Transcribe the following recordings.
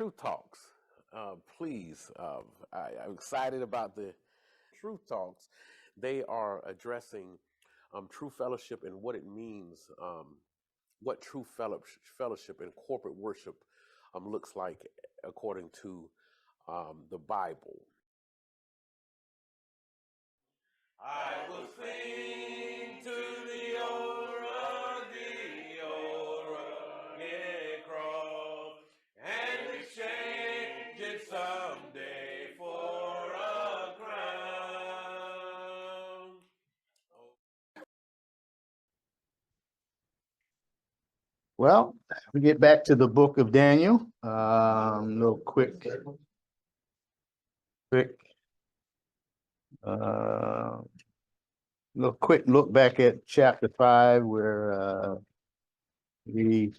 Truth Talks. Please, I'm excited about the Truth Talks. They are addressing true fellowship and what it means, what true fellowship and corporate worship looks like according to the Bible. I will sing to the old rugged cross and exchange it someday for a crown. Well, we get back to the book of Daniel. Little quick, little quick look back at chapter 5, where we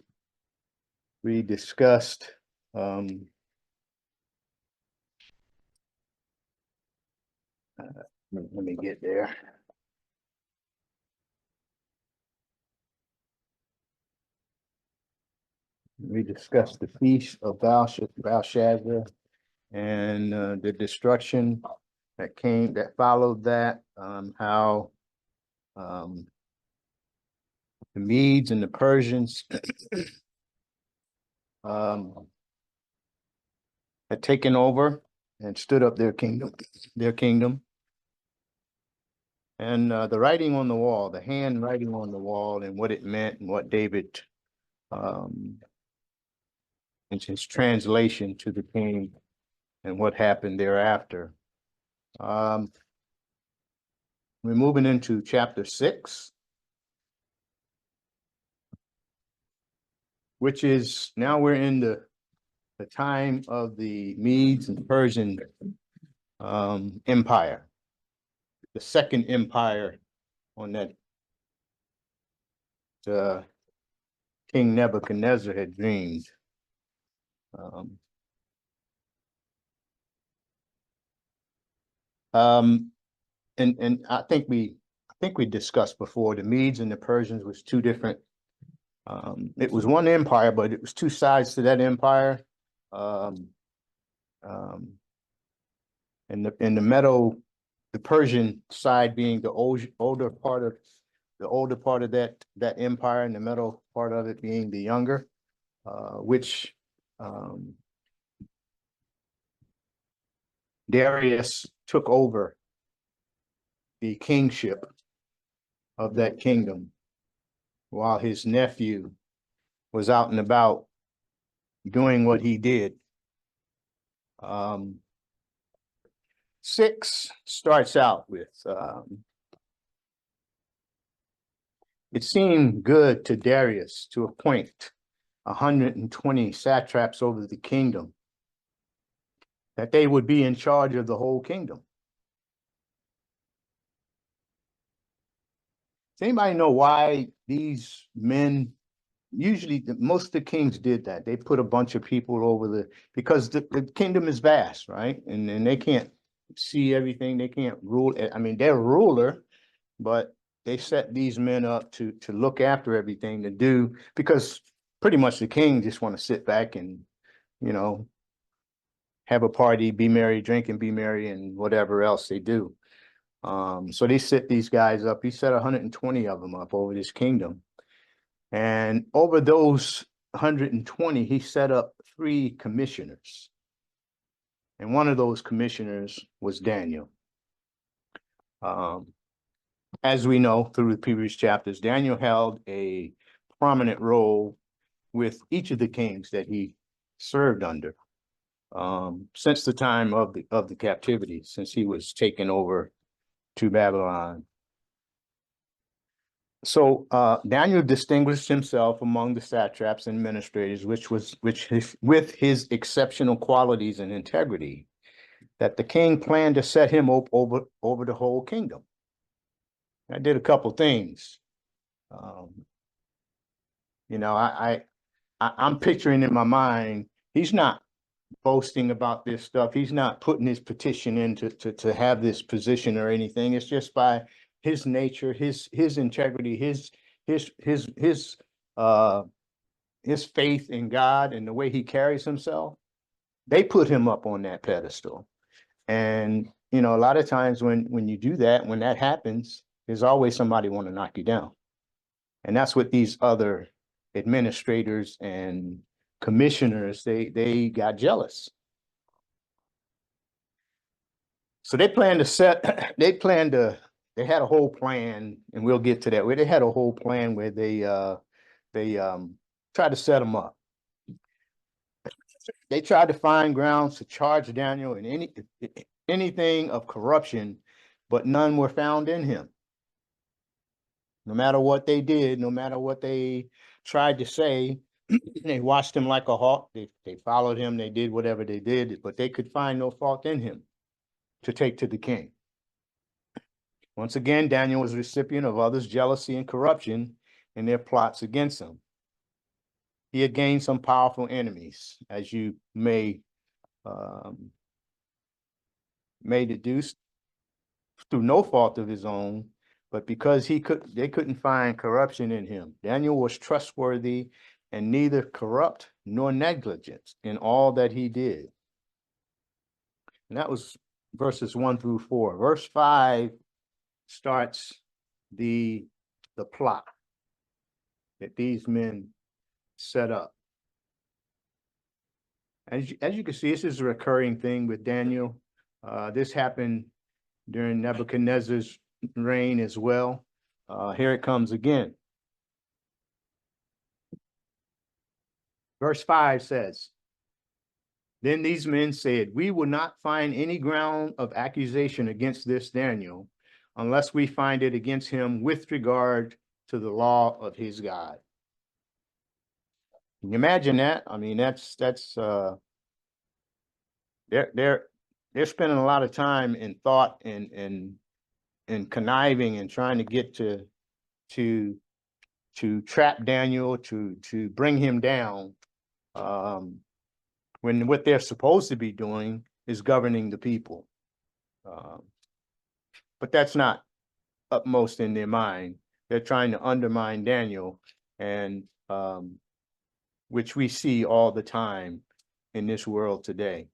discussed let me get there. We discussed the feast of Belshazzar and the destruction that followed that, how the Medes and the Persians had taken over and stood up their kingdom, and the writing on the wall, the handwriting on the wall, and what it meant, and what David, and his translation to the king, and what happened thereafter. We're moving into chapter 6, which is now we're in the time of the Medes and Persian empire, the second empire on that King Nebuchadnezzar had dreamed. And I think we discussed before, the Medes and the Persians was two different. It was one empire, but it was two sides to that empire. And the Persian side being the older part of that empire, and the middle part of it being the younger, which Darius took over the kingship of that kingdom while his nephew was out and about doing what he did. 6 starts out with, it seemed good to Darius to appoint 120 satraps over the kingdom, that they would be in charge of the whole kingdom. Does anybody know why these men, usually most of the kings did that? They put a bunch of people over because the kingdom is vast, right? And they can't see everything. They can't rule. I mean, they're a ruler, but they set these men up to look after everything, to do, because pretty much the king just want to sit back and, have a party, be merry, drink and be merry, and whatever else they do. So they set these guys up. He set 120 of them up over this kingdom. And over those 120, he set up 3 commissioners. And one of those commissioners was Daniel. As we know through the previous chapters, Daniel held a prominent role with each of the kings that he served under, since the time of the captivity, since he was taken over to Babylon. So Daniel distinguished himself among the satraps and administrators, with his exceptional qualities and integrity, that the king planned to set him over the whole kingdom. I did a couple things. I'm picturing in my mind, he's not boasting about this stuff. He's not putting his petition in to have this position or anything. It's just by his nature, his integrity, his faith in God, and the way he carries himself. They put him up on that pedestal. And, you know, a lot of times when you do that, when that happens, there's always somebody want to knock you down. And that's what these other administrators and commissioners, they got jealous. So they planned to set, they had a whole plan, and we'll get to that, where they had a whole plan where they tried to set him up. They tried to find grounds to charge Daniel in anything of corruption, but none were found in him. No matter what they did, no matter what they tried to say, they watched him like a hawk. They followed him. They did whatever they did, but they could find no fault in him to take to the king. Once again, Daniel was a recipient of others' jealousy and corruption in their plots against him. He had gained some powerful enemies, as you may deduce, through no fault of his own, but because they couldn't find corruption in him. Daniel was trustworthy and neither corrupt nor negligent in all that he did. And that was verses 1 through 4. Verse 5 starts the plot that these men set up. As you can see, this is a recurring thing with Daniel. This happened during Nebuchadnezzar's reign as well. Here it comes again. Verse 5 says, "Then these men said, we will not find any ground of accusation against this Daniel unless we find it against him with regard to the law of his God." Can you imagine that? I mean, they're spending a lot of time and thought and conniving and trying to get to trap Daniel, to bring him down, when what they're supposed to be doing is governing the people. But that's not upmost in their mind. They're trying to undermine Daniel, and which we see all the time in this world today.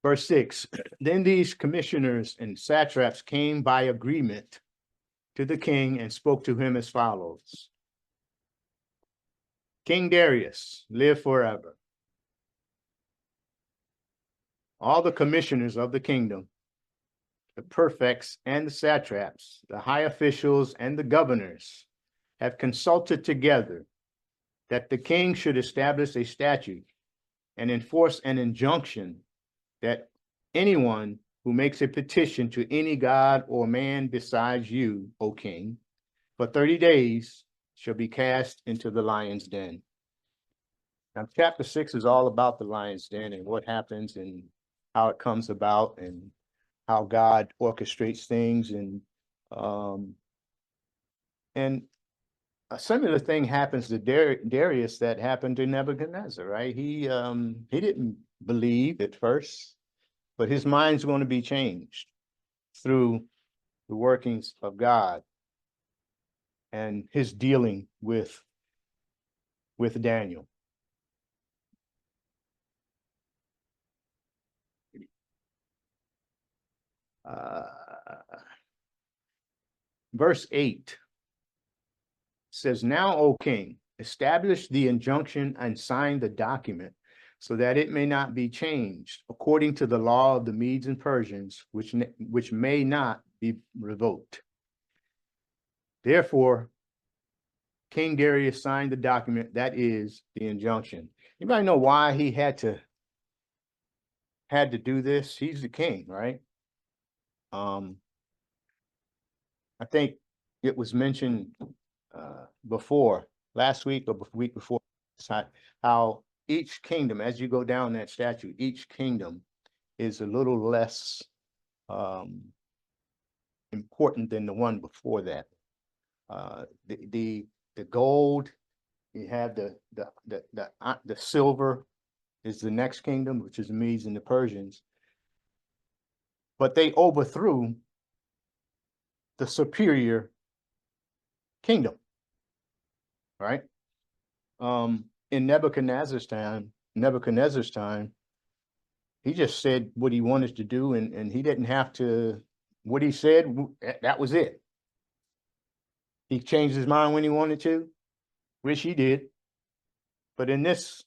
Verse 6, "Then these commissioners and satraps came by agreement to the king and spoke to him as follows. King Darius, live forever. All the commissioners of the kingdom, the prefects and the satraps, the high officials and the governors have consulted together that the king should establish a statute and enforce an injunction that anyone who makes a petition to any god or man besides you, O king, for 30 days shall be cast into the lion's den." Now, chapter 6 is all about the lion's den and what happens and how it comes about and how God orchestrates things. And a similar thing happens to Darius that happened to Nebuchadnezzar, right? He didn't believe at first, but his mind's going to be changed through the workings of God and his dealing with Daniel. Verse 8 says, "Now, O king, establish the injunction and sign the document so that it may not be changed according to the law of the Medes and Persians, which may not be revoked." Therefore, King Darius signed the document, that is the injunction. Anybody know why he had to do this? He's the king, right? I think it was mentioned before, last week or week before, how each kingdom, as you go down that statute, each kingdom is a little less important than the one before that. The gold, you have the silver is the next kingdom, which is the Medes and the Persians. But they overthrew the superior kingdom, right? in Nebuchadnezzar's time, he just said what he wanted to do, and he didn't have to, what he said, that was it. He changed his mind when he wanted to, which he did. But in this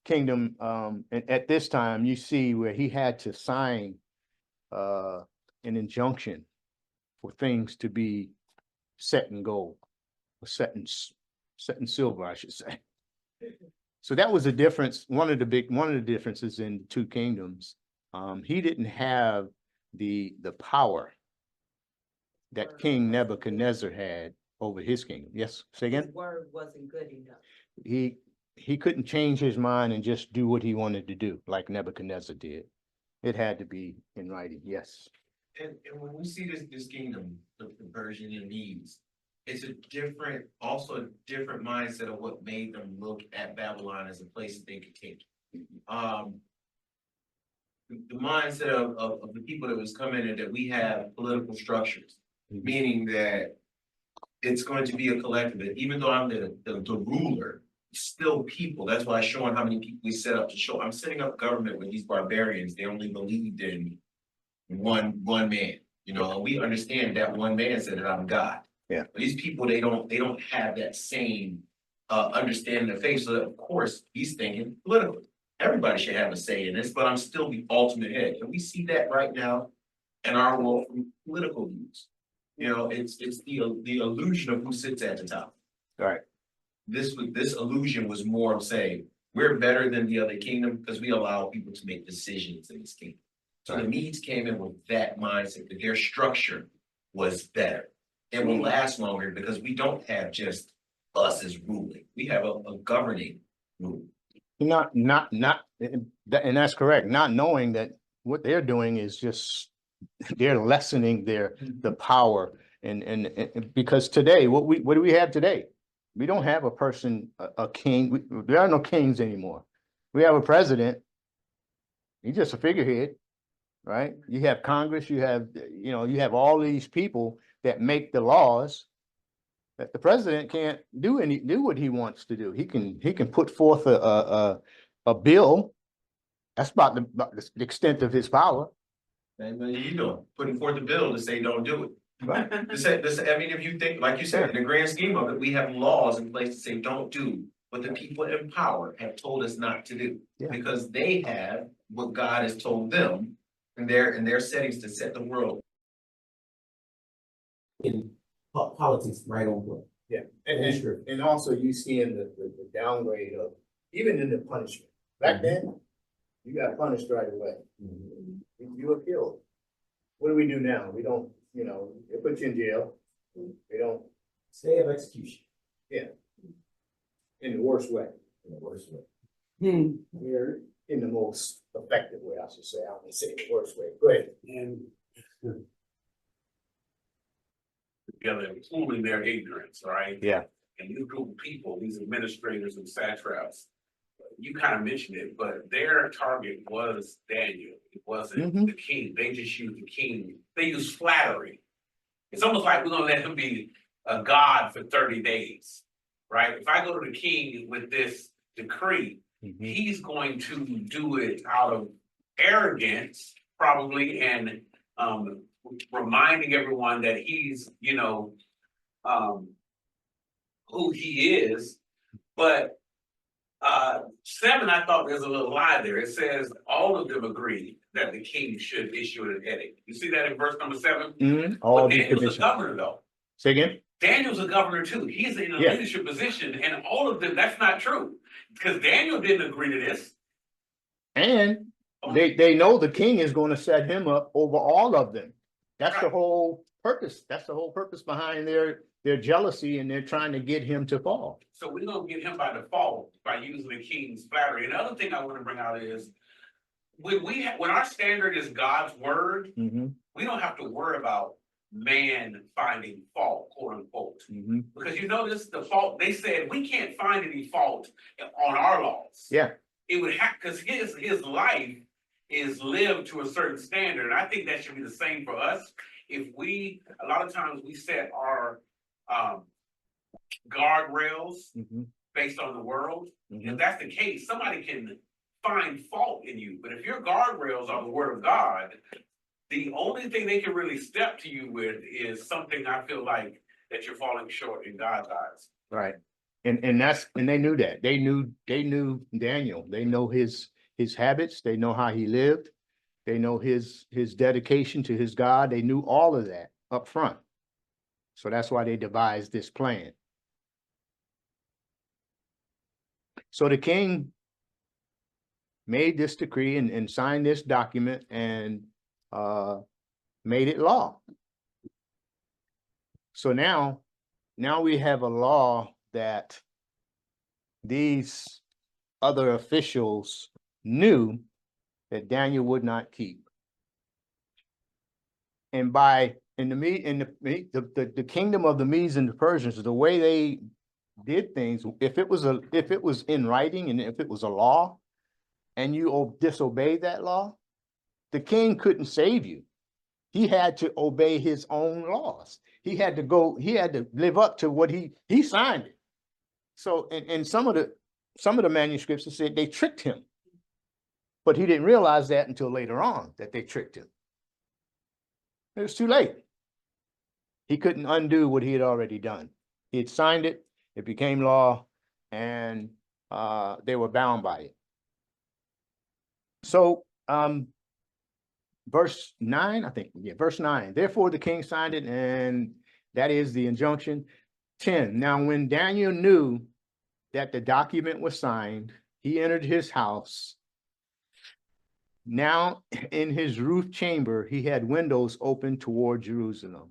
kingdom, at this time, you see where he had to sign an injunction for things to be set in gold, or set in silver, I should say. So that was a difference. One of the differences in the two kingdoms. He didn't have the power that King Nebuchadnezzar had over his kingdom. Yes, say again? His word wasn't good enough. He couldn't change his mind and just do what he wanted to do, like Nebuchadnezzar did. It had to be in writing, yes. And when we see this kingdom, the Persian and Medes, it's also a different mindset of what made them look at Babylon as a place that they could take. The mindset of the people that was coming in, that we have political structures, meaning that it's going to be a collective. Even though I'm the ruler, still people. That's why I'm showing how many people we set up to show. I'm setting up government with these barbarians. They only believed in one man. You know, and we understand that one man said that I'm God. Yeah. But these people, they don't have that same understanding of faith. So of course he's thinking politically. Everybody should have a say in this, but I'm still the ultimate head. And we see that right now in our world from political views. You know, it's the illusion of who sits at the top. All right. This illusion was more of saying we're better than the other kingdom because we allow people to make decisions in this kingdom. So the Medes came in with that mindset that their structure was better. It will last longer because we don't have just us as ruling. We have a governing rule. And that's correct. Not knowing that what they're doing is just they're lessening the power and because today what do we have today? We don't have a person, a king. There are no kings anymore. We have a president. He's just a figurehead, right? You have Congress. You have all these people that make the laws. That the president can't do what he wants to do. He can put forth a bill. That's about the extent of his power. And what are you doing? Putting forth a bill to say don't do it. Right. I mean, if you think, like you said, in the grand scheme of it, we have laws in place to say don't do what the people in power have told us not to do. Yeah. Because they have what God has told them in their settings to set the world. In politics right on point. Yeah, That's true. and also you see in the downgrade of, even in the punishment. Back then, you got punished right away. You were killed. What do we do now? We don't, they put you in jail. They don't, Stay of execution. in the worst way. In the worst way. We're in the most effective way, I should say. I wouldn't say the worst way. Go ahead. And together, including their ignorance, right? Yeah. And these group of people, these administrators and satraps, you kind of mentioned it, but their target was Daniel. It wasn't Mhm. the king. They just used the king. They used flattery. It's almost like we're gonna let him be a god for 30 days, right? If I go to the king with this decree, he's going to do it out of arrogance, probably, and reminding everyone that he's, who he is. But 7, I thought there's a little lie there. It says all of them agree that the king should issue an edict. You see that in verse number 7? All But the Daniel's a conditions. governor, though. Say again? Daniel's a governor too. He's in a Yeah. leadership position, and all of them, that's not true. Because Daniel didn't agree to this. And they know the king is going to set him up over all of them. That's the Right. whole purpose. That's the whole purpose behind their jealousy, and they're trying to get him to fall. So we're gonna get him by default by using the king's flattery. Another thing I want to bring out is when our standard is God's word, we don't have to worry about man finding fault, quote unquote. Because you notice the fault, they said we can't find any fault on our laws. Yeah. It would have, because his life is lived to a certain standard. And I think that should be the same for us. If a lot of times we set our guardrails based on the world. Mhm. If that's the case, somebody can find fault in you. But if your guardrails are the word of God, the only thing they can really step to you with is something I feel like that you're falling short in God's eyes. Right. And that's, and they knew that. They knew Daniel. They know his habits. They know how he lived. They know his dedication to his God. They knew all of that up front. So that's why they devised this plan. So the king made this decree and signed this document and made it law. So now we have a law that these other officials knew that Daniel would not keep. And the kingdom of the Medes and the Persians, the way they did things, if it was in writing and if it was a law, and you disobeyed that law, the king couldn't save you. He had to obey his own laws. He had to live up to what he signed it. So in some of the manuscripts, it said they tricked him. But he didn't realize that until later on, that they tricked him. It was too late. He couldn't undo what he had already done. He had signed it, it became law, and they were bound by it. So verse 9, I think, yeah, verse 9. Therefore the king signed it, and that is the injunction. 10. Now when Daniel knew that the document was signed, he entered his house. Now in his roof chamber, he had windows open toward Jerusalem.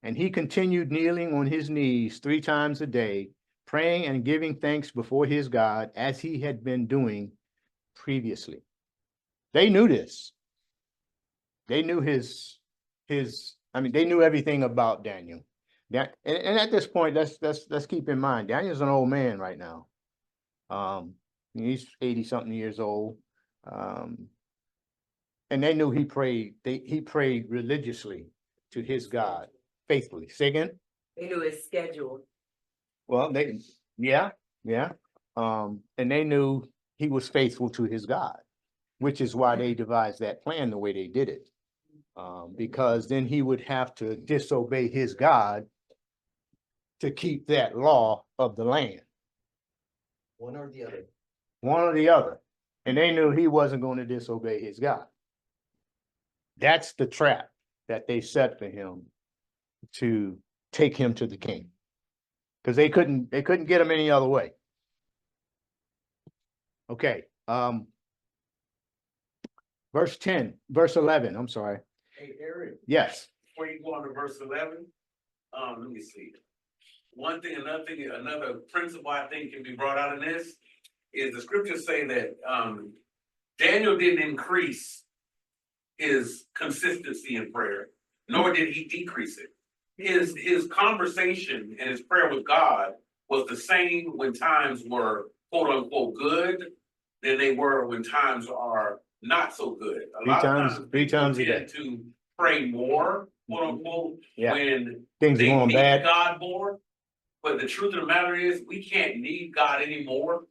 And he continued kneeling on his knees 3 times a day, praying and giving thanks before his God, as he had been doing previously. They knew this. They knew they knew everything about Daniel. And at this point, let's keep in mind, Daniel's an old man right now. He's 80-something years old. And they knew he prayed religiously to his God, faithfully. Say again? They knew his schedule. Well, yeah. And they knew he was faithful to his God, which is why they devised that plan the way they did it. Because then he would have to disobey his God to keep that law of the land. One or the other. One or the other. And they knew he wasn't going to disobey his God. That's the trap that they set for him to take him to the king. Because they couldn't get him any other way. Okay. Verse 11, I'm sorry. Hey, Eric, Yes. before you go on to verse 11, let me see. Another principle I think can be brought out in this is the scriptures say that Daniel didn't increase his consistency in prayer, nor did he decrease it. His conversation and his prayer with God was the same when times were quote unquote good than they were when times are not so good. Three times a day. Tend to pray more, quote unquote, Yeah. when Things are they going need bad. God more. But the truth of the matter is, we can't need God any more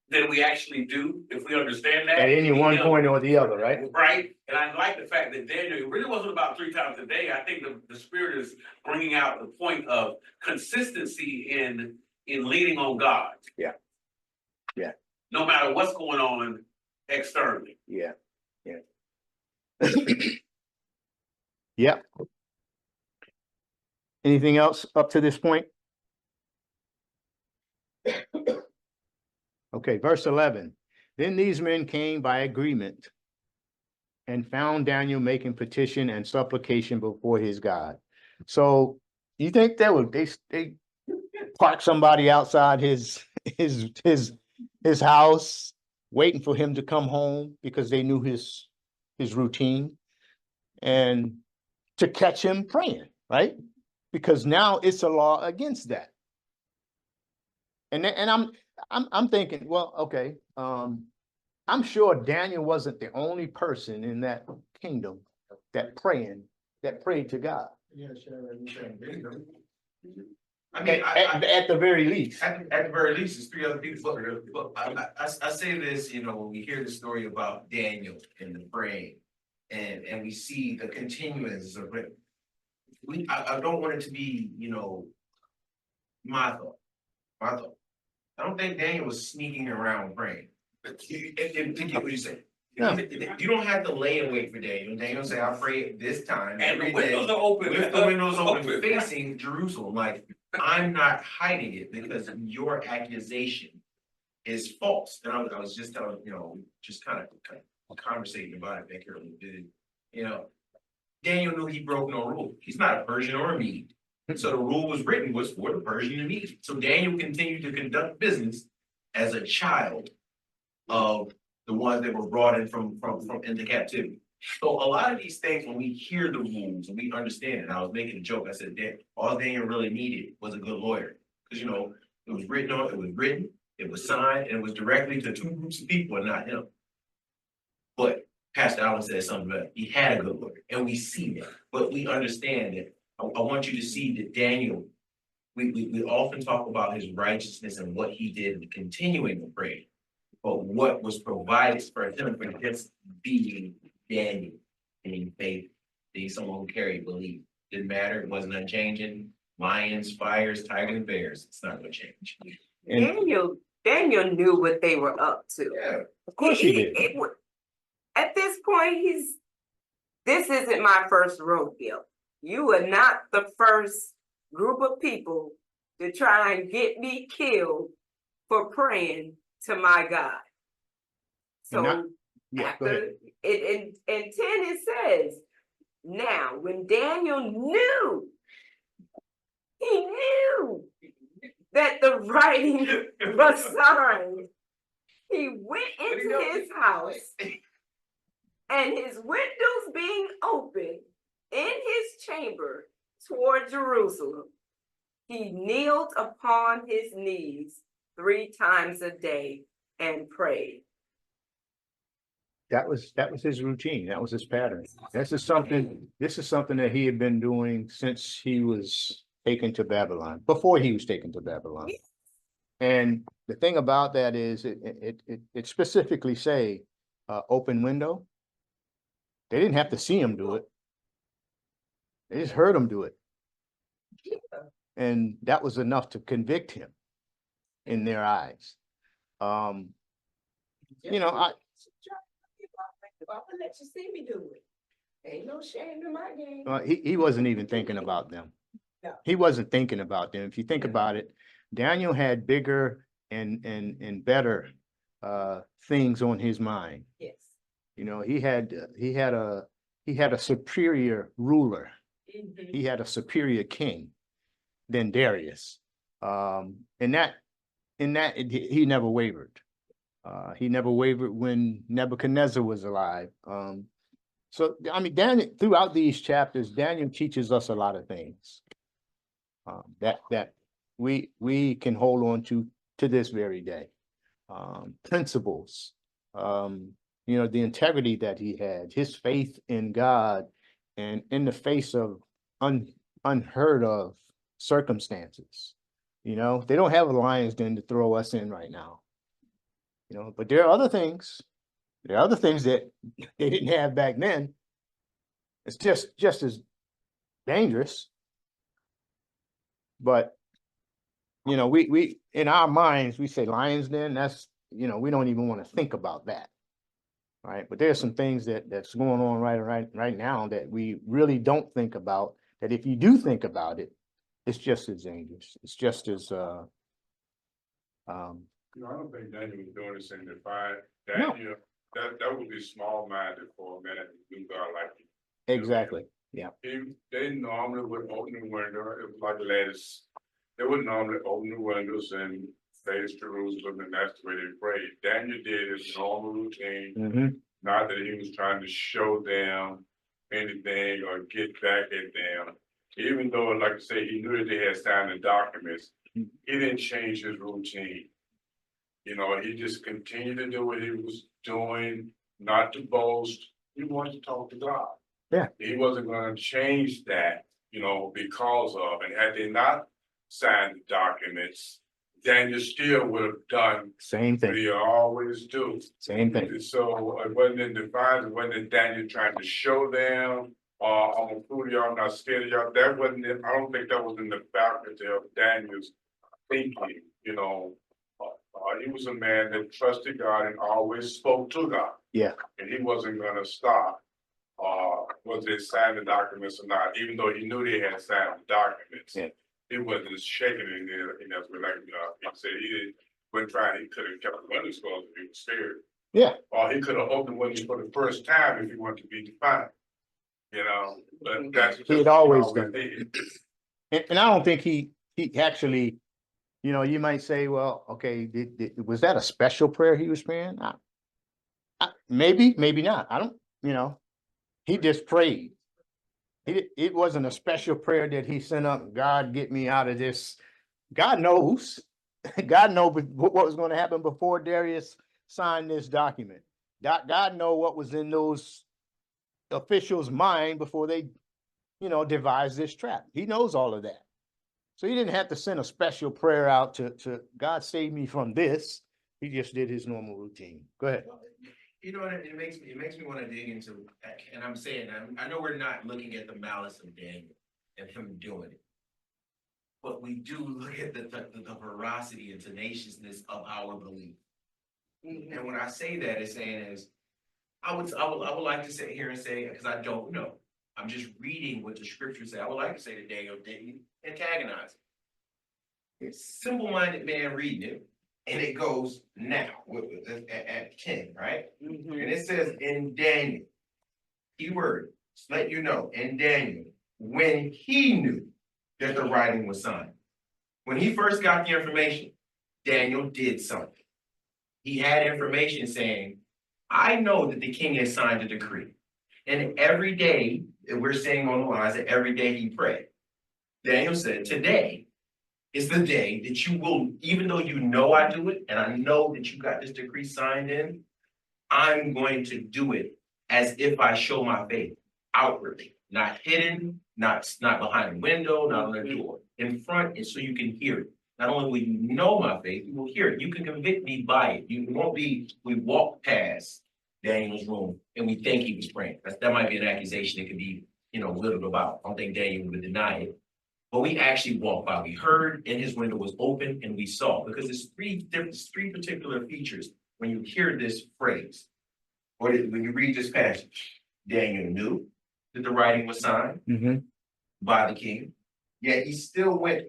than we actually do, if we understand that. At any one point or the other, right? Right, and I like the fact that Daniel, it really wasn't about 3 times a day. I think the Spirit is bringing out the point of consistency in leaning on God. Yeah. No matter what's going on externally. Yeah. Yeah. Anything else up to this point? Okay, verse 11. Then these men came by agreement and found Daniel making petition and supplication before his God. So you think they park somebody outside his house waiting for him to come home because they knew his routine and to catch him praying, right? Because now it's a law against that. And I'm thinking, well, okay, I'm sure Daniel wasn't the only person in that kingdom that prayed to God. I mean, At the very least. at the very least, it's three other people. Look, I say this, you know, when we hear the story about Daniel and the praying, and we see the continuance of it. I don't want it to be, you know, my thought. I don't think Daniel was sneaking around praying. If to get what you say. No. You don't have to lay and wait for Daniel. Daniel say, I'll pray at this time. And the every windows day, are open. with the windows open facing Jerusalem, like, I'm not hiding it because your accusation is false. And I was just telling, you know, just kind of conversating about it back here. You know, Daniel knew he broke no rule. He's not a Persian or a Mede. So the rule was written was for the Persian and Mede. So Daniel continued to conduct business as a child of the ones that were brought in from into captivity. So a lot of these things, when we hear the rules and we understand it, and I was making a joke, I said that all Daniel really needed was a good lawyer. Because, you know, it was written, it was signed, and it was directly to two groups of people and not him. But Pastor Allen said something about it. He had a good lawyer, and we see that, but we understand that. I want you to see that Daniel, we often talk about his righteousness and what he did in continuing to pray. But what was provided for him for just being Daniel, being faith, being someone who carried belief. Didn't matter, it wasn't unchanging. Lions, fires, tigers, and bears, it's not gonna change. Daniel knew what they were up to. Yeah, Of course he did. At this point, this isn't my first rodeo. You are not the first group of people to try and get me killed for praying to my God. So Yeah, go ahead. after in 10 it says, now when Daniel knew, he knew that the writing was signed, he went into his house and his windows being open in his chamber toward Jerusalem, he kneeled upon his knees 3 times a day and prayed. That was his routine. That was his pattern. This is something that he had been doing since he was taken to Babylon, before he was taken to Babylon. And the thing about that is it specifically say open window. They didn't have to see him do it. They just heard him do it. And that was enough to convict him in their eyes. You know, I'm gonna let you see me do it. Ain't no shame in my game. he wasn't even thinking about them. No. He wasn't thinking about them. If you think about it, Daniel had bigger and better things on his mind. Yes. You know, he had a superior ruler. Mhm. He had a superior king than Darius. In that, he never wavered. He never wavered when Nebuchadnezzar was alive. So, I mean, Daniel, throughout these chapters, Daniel teaches us a lot of things that we can hold on to this very day. Principles, you know, the integrity that he had, his faith in God, and in the face of unheard of circumstances. You know, they don't have a lion's den to throw us in right now. You know, but there are other things. There are other things that they didn't have back then. It's just as dangerous. But you know, we in our minds we say lion's den. That's, you know, we don't even want to think about that. Right. But there's some things that's going on right now that we really don't think about, that if you do think about it, it's just as dangerous. It's just as You know, I don't think Daniel was doing this in defiant. No. Daniel, that would be small-minded for a minute to do God like you. exactly. They normally would open the window, it was like lettuce. They would normally open the windows and face Jerusalem, and that's the way they prayed. Daniel did his normal routine, Mm-hmm. not that he was trying to show them anything or get back at them. Even though, like I say, he knew that they had signed the documents, he didn't change his routine. You know, he just continued to do what he was doing, not to boast. He wanted to talk to God. Yeah. He wasn't going to change that, you know, because of, and had they not signed the documents, Daniel still would have done Same what thing, he always do. same thing. So it wasn't in defiance, it wasn't in Daniel trying to show them, I'm gonna prove y'all, I'm not scared of y'all. That wasn't, I don't think that was in the faculty of Daniel's thinking, you know. He was a man that trusted God and always spoke to God. Yeah. And he wasn't gonna stop, was they signed the documents or not, even though he knew they had signed the documents. Yeah. He wasn't just shaking it in there, and that's what like, he said he didn't, when trying, he could have kept the windows closed if he was scared. Yeah. Or he could have opened windows for the first time if he wanted to be defined. You know, but that's. He had always done did. And I don't think he actually, you know, you might say, well, okay, was that a special prayer he was praying? Maybe, maybe not. I don't, you know, he just prayed. It wasn't a special prayer that he sent up, God, get me out of this. God knows. God knows what was going to happen before Darius signed this document. God know what was in those officials' mind before they, you know, devised this trap. He knows all of that. So he didn't have to send a special prayer out to God save me from this. He just did his normal routine. Go ahead. You know what, it makes me want to dig into, and I'm saying, I know we're not looking at the malice of Daniel and him doing it. But we do look at the veracity and tenaciousness of our belief. And when I say that, it's saying is, I would like to sit here and say, because I don't know, I'm just reading what the scriptures say. I would like to say that Daniel didn't antagonize him. It's simple-minded man reading it, and it goes now at 10, right? And it says in Daniel, keyword, just let you know, in Daniel, when he knew that the writing was signed. When he first got the information, Daniel did something. He had information saying, I know that the king has signed a decree. And every day, we're saying on the lines that every day he prayed. Daniel said, today is the day that you will, even though you know I do it, and I know that you got this decree signed in, I'm going to do it as if I show my faith outwardly, not hidden, not behind a window, not on a door, in front, and so you can hear it. Not only will you know my faith, you will hear it. You can convict me by it. You won't be, we walk past Daniel's room and we think he was praying. That might be an accusation that could be, you know, whittled about. I don't think Daniel would deny it. But we actually walked by. We heard and his window was open and we saw, because there's three particular features when you hear this phrase, or when you read this passage. Daniel knew that the writing was signed by the king, yet he still went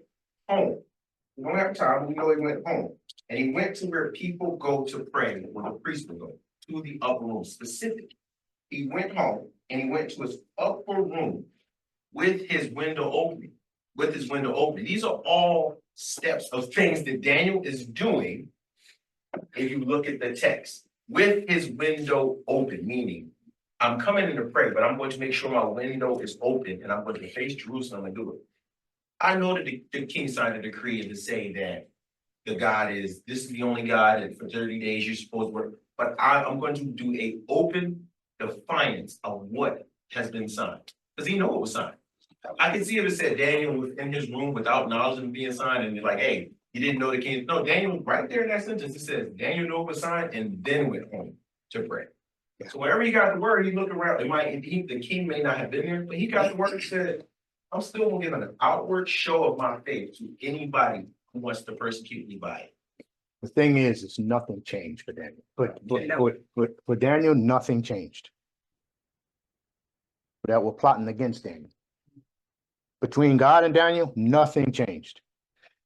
home. We don't have time, but we know he went home. And he went to where people go to pray, where the priest would go, to the upper room specifically. He went home and he went to his upper room with his window open. These are all steps of things that Daniel is doing. If you look at the text, with his window open, meaning I'm coming in to pray, but I'm going to make sure my window is open and I'm going to face Jerusalem and do it. I know that the king signed a decree and to say that this is the only God, and for 30 days you're supposed to work, but I'm going to do a open defiance of what has been signed, because he know it was signed. I can see if it said Daniel was in his room without knowledge of it being signed, and you're like, hey, you didn't know the king. No, Daniel, right there in that sentence, it says Daniel knew it was signed and then went home to pray. So wherever he got the word, he looked around. The king may not have been there, but he got the word and said, I'm still gonna give an outward show of my faith to anybody who wants to persecute me by it. The thing is nothing changed for Daniel. But for Daniel, nothing changed. That were plotting against Daniel. Between God and Daniel, nothing changed.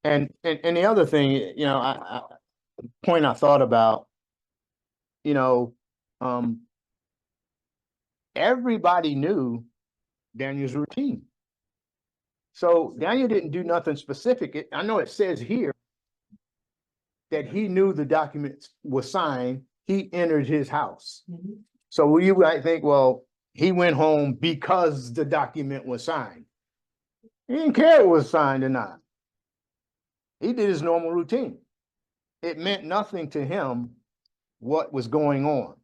And the other thing, you know, point I thought about, you know, everybody knew Daniel's routine. So Daniel didn't do nothing specific. I know it says here that he knew the documents were signed. He entered his house. So you might think, well, he went home because the document was signed. He didn't care if it was signed or not. He did his normal routine. It meant nothing to him what was going on.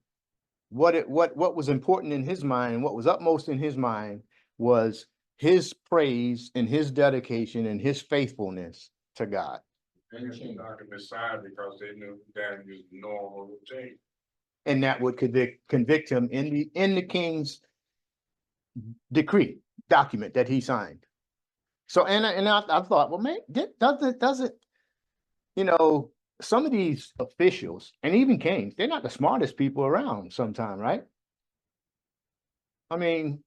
What was important in his mind, what was upmost in his mind was his praise and his dedication and his faithfulness to God. And it's not gonna sign because they knew Daniel's normal routine. And that would convict him in the king's decree document that he signed. So, I thought, well, man, doesn't, some of these officials and even kings, they're not the smartest people around sometime, right? I mean,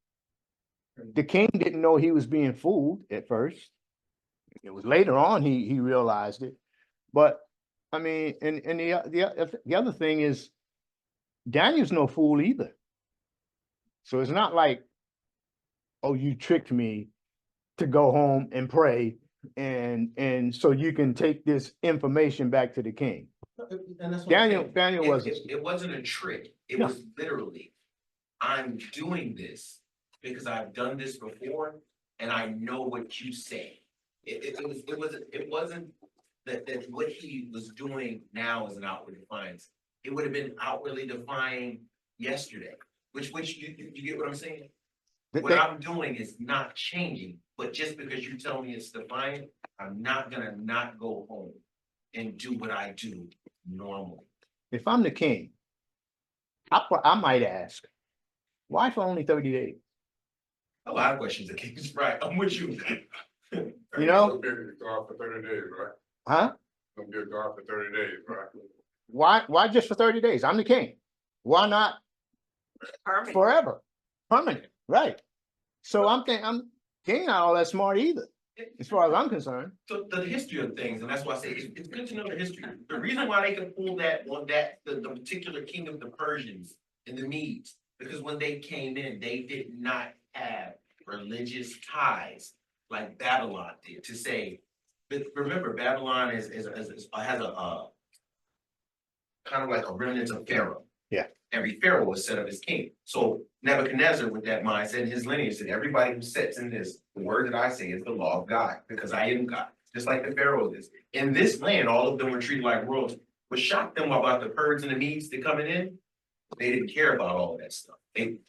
the king didn't know he was being fooled at first. It was later on he realized it. But I mean, and the other thing is, Daniel's no fool either. So it's not like, oh, you tricked me to go home and pray, and so you can take this information back to the king. And that's what I'm saying. Daniel It- wasn't. It wasn't a trick. It No. was literally, I'm doing this because I've done this before and I know what you say. It wasn't that what he was doing now is an outward defiance. It would have been outwardly defying yesterday, which you get what I'm saying? What I'm doing is not changing, but just because you tell me it's defiant, I'm not gonna not go home and do what I do normally. If I'm the king, I might ask, why for only 30 days? A lot of questions, okay, right, I'm with you. You know? Gonna be a God for 30 days, right? Huh? Gonna be a God for 30 days, right? Why just for 30 days? I'm the king. Why not Permanent. forever? Permanent, right? So king not all that smart either, as far as I'm concerned. So the history of things, and that's why I say it's good to know the history. The reason why they can pull that on the particular kingdom, the Persians and the Medes, because when they came in, they did not have religious ties like Babylon did to say, but remember, Babylon has a kind of like a remnant of Pharaoh. Yeah. Every Pharaoh was set up as king. So Nebuchadnezzar, with that mindset, his lineage said, everybody who sits in this, the word that I say is the law of God, because I am God, just like the Pharaoh is. In this land, all of them were treated like royalty. What shocked them about the Persians and the Medes that coming in, they didn't care about all of that stuff.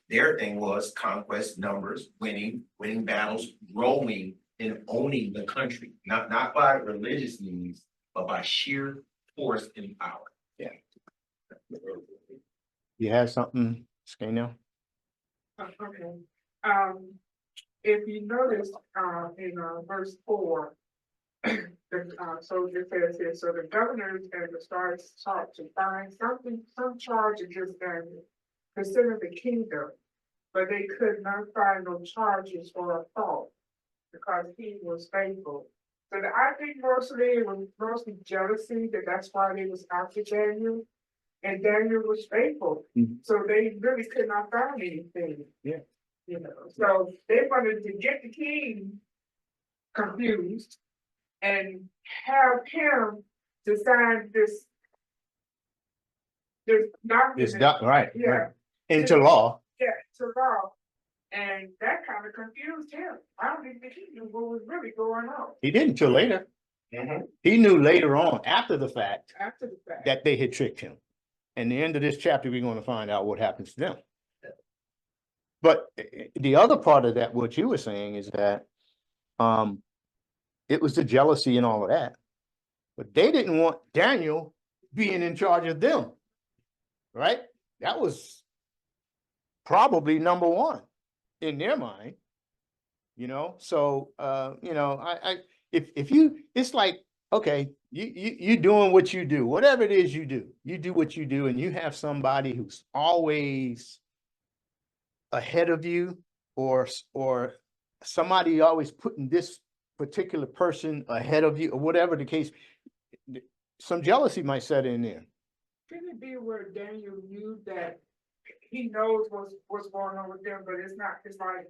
Their thing was conquest, numbers, winning battles, growing and owning the country, not by religious means, but by sheer force and power. You have something, Skano? Okay, if you notice, in, verse 4. So it says here, so the governors and the stars sought to find some charge against Daniel, concerning the kingdom, but they could not find no charges or a fault, because he was faithful. So I think mostly it was mostly jealousy, that's why they was after Daniel. And Daniel was faithful, so they really could not find anything. Yeah. You know, so they wanted to get the king confused and have him to sign this document. Right, Yeah. right. Into law. Yeah, to law, and that kind of confused him. I don't even think he knew what was really going on He didn't till later. Mhm. He knew later on, after the fact, after the fact. that they had tricked him. And the end of this chapter, we're going to find out what happens to them. But the other part of that, what you were saying, is that it was the jealousy and all of that. But they didn't want Daniel being in charge of them, right? That was probably number one in their mind, So, if you, it's like, okay, you doing what you do, whatever it is you do what you do, and you have somebody who's always ahead of you, or somebody always putting this particular person ahead of you, or whatever the case, some jealousy might set in there. Can it be where Daniel knew that he knows what's going on with them, but it's like,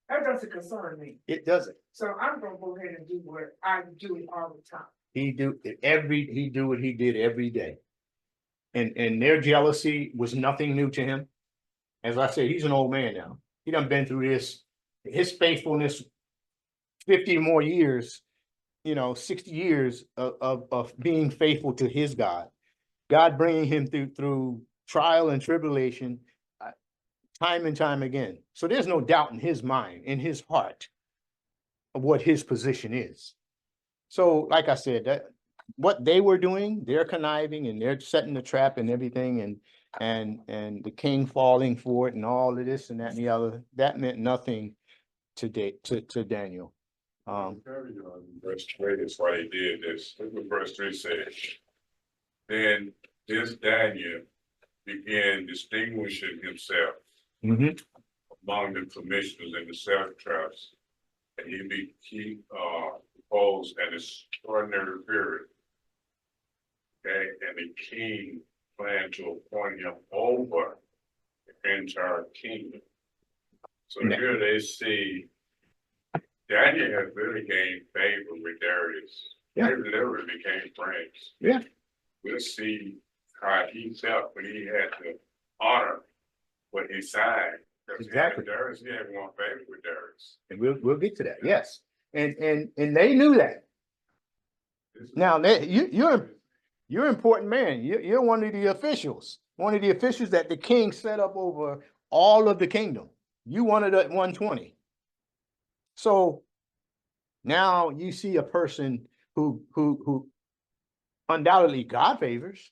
that doesn't concern me. It doesn't. So I'm gonna go ahead and do what I do all the time. He do what he did every day. And their jealousy was nothing new to him. As I said, he's an old man now. He done been through this. His faithfulness, 50 more years, 60 years of being faithful to his God. God bringing him through trial and tribulation, time and time again. So there's no doubt in his mind, in his heart, of what his position is. So like I said, that what they were doing, they're conniving and they're setting the trap and everything and the king falling for it and all of this and that and the other, that meant nothing to Daniel. Verse 3 is why he did this. Look what verse 3 says. Then this Daniel began distinguishing himself among the commissioners and the satraps, and he proposed an extraordinary period. Okay, and the king planned to appoint him over the entire kingdom. So here they see Daniel has really gained favor with Darius. Yeah. They literally became friends. Yeah. We'll see how he felt when he had to honor what he signed. Because Exactly. Darius, he had more favor with Darius. And we'll get to that. Yes. And they knew that. Now you're an important man. You're one of the officials that the king set up over all of the kingdom. You one of the 120. So now you see a person who undoubtedly God favors,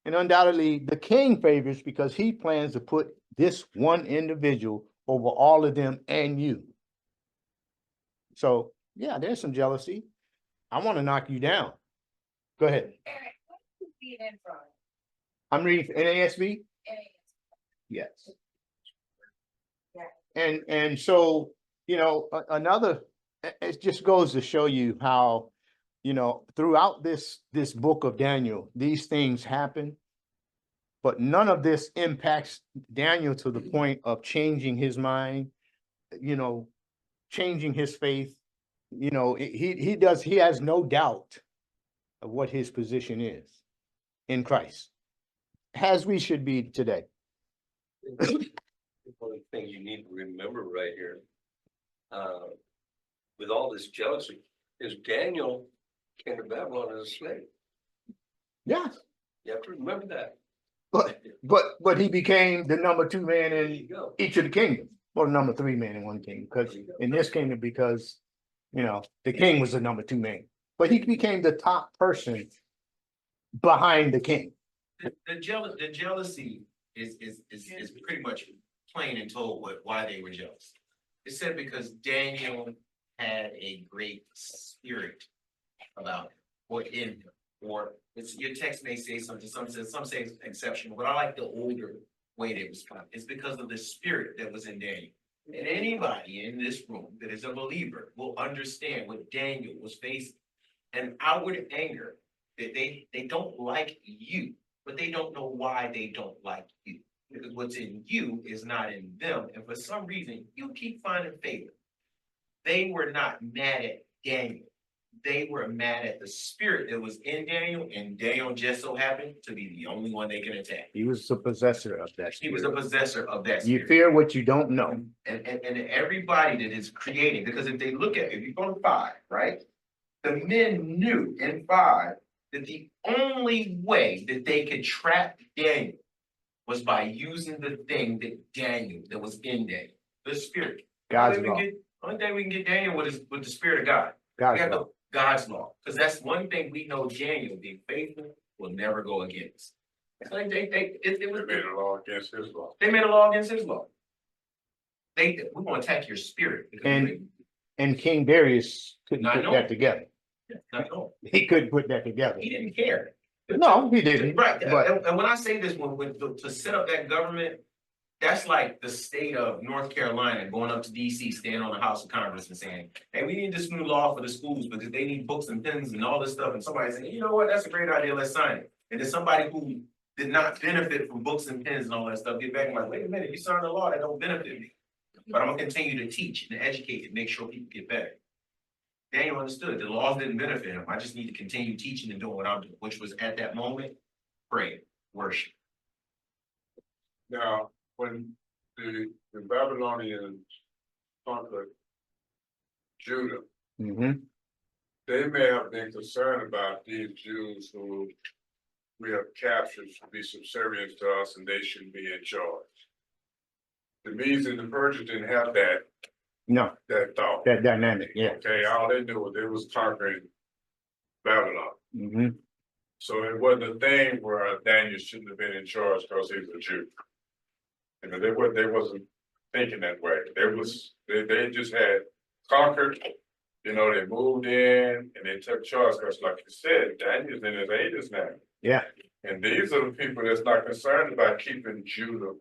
and undoubtedly the king favors because he plans to put this one individual over all of them and you. So yeah, there's some jealousy. I want to knock you down. Go ahead. Eric, what are you reading from? I'm reading NASB. Yes. Yeah. And so, you know, it just goes to show you how, you know, throughout this book of Daniel, these things happen, but none of this impacts Daniel to the point of changing his mind, you know, changing his faith. You know, he has no doubt of what his position is in Christ, as we should be today. One of the things you need to remember right here, with all this jealousy, is Daniel came to Babylon as a slave. Yes, You have to remember that. but he became the number 2 man There in you go. each of the kingdoms. Well, number 3 man in one kingdom, because in this kingdom, because you know the king was the number 2 man, but he became the top person behind the king. The jealousy is pretty much plain and told why they were jealous. It said because Daniel had a great spirit about him, or in him, or your text may say something, some say exceptional, but I like the older way they respond. It's because of the spirit that was in Daniel. And anybody in this room that is a believer will understand what Daniel was facing. An outward anger that they don't like you, but they don't know why they don't like you. Because what's in you is not in them. And for some reason, you keep finding favor. They were not mad at Daniel. They were mad at the spirit that was in Daniel, and Daniel just so happened to be the only one they can attack. He was the possessor of that He was spirit. a possessor of that You spirit. fear what you don't know. And everybody that is creating, because if they look at, if you go to 5, right? The men knew in 5 that the only way that they could trap Daniel was by using the thing that was in Daniel, the spirit. God's law. Only thing we can get Daniel with the spirit of God. We God's have law. God's law, because that's one thing we know Daniel being faithful will never go against. So it was, They made a law against his law. they made a law against his law. We're gonna attack your spirit. because And King Darius couldn't Not put knowing. that together. not all. He couldn't put that together. He didn't care. No, he didn't. Right, But and when I say this, to set up that government, that's like the state of North Carolina going up to DC, standing on the House of Congress and saying, hey, we need this new law for the schools because they need books and pens and all this stuff. And somebody saying, you know what, that's a great idea, let's sign it. And then somebody who did not benefit from books and pens and all that stuff, get back and like, wait a minute, you signed a law that don't benefit me. But I'm gonna continue to teach and educate and make sure people get better. Daniel understood the laws didn't benefit him. I just need to continue teaching and doing what I'm doing, which was at that moment, pray, worship. Now, when the Babylonians conquered Judah, Mhm. they may have been concerned about these Jews who we have captured to be subservient to us and they should be in charge. The Medes and the Persians didn't have that No, that thought. that dynamic, yeah. Okay, all they knew was they was conquering Babylon. Hmm. So it wasn't a thing where Daniel shouldn't have been in charge because he was a Jew. You know, they wasn't thinking that way. They just had conquered, you know, they moved in and they took charge, because like you said, Daniel's in his 80s now. Yeah, And these are the people that's not concerned about keeping Judah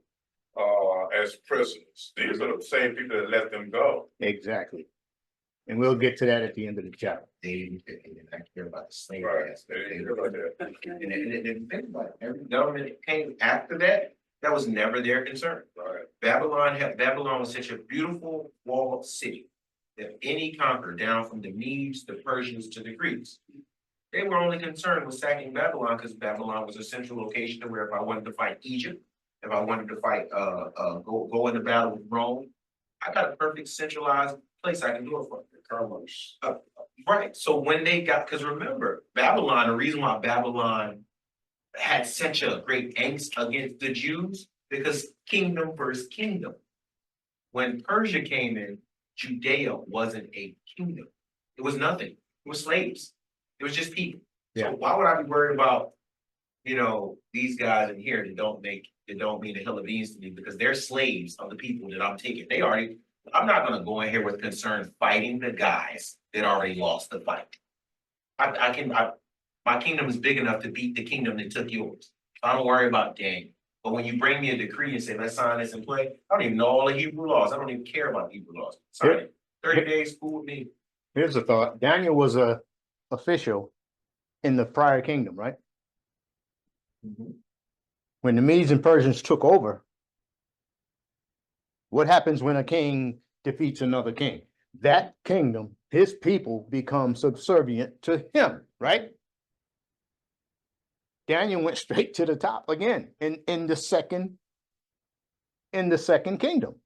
as prisoners. These are the same people that let them go. exactly. And we'll get to that at the end of the chapter. They did not care about the slave Right. ass. They didn't care about that. And think about it, every government that came after that, that was never their concern. Right. Babylon was such a beautiful walled city that any conqueror, down from the Medes, the Persians to the Greeks, they were only concerned with sacking Babylon because Babylon was a central location to where if I wanted to fight Egypt, if I wanted to fight, go into battle with Rome, I got a perfect centralized place I can do it from. Commerce. Right, so when they got, because remember, Babylon, the reason why Babylon had such a great angst against the Jews, because kingdom versus kingdom. When Persia came in, Judea wasn't a kingdom. It was nothing. It was slaves. It was just people. Yeah. So why would I be worried about, you know, these guys in here that don't mean a hill of beans to me, because they're slaves of the people that I'm taking. I'm not gonna go in here with concern fighting the guys that already lost the fight. My kingdom is big enough to beat the kingdom that took yours. So I don't worry about Daniel. But when you bring me a decree and say, let's sign this and play, I don't even know all the Hebrew laws. I don't even care about Hebrew laws. Sign it. 30 days, cool with me. Here's a thought. Daniel was a official in the prior kingdom, right? When the Medes and Persians took over, what happens when a king defeats another king? That kingdom, his people become subservient to him, right? Daniel went straight to the top again in the second kingdom.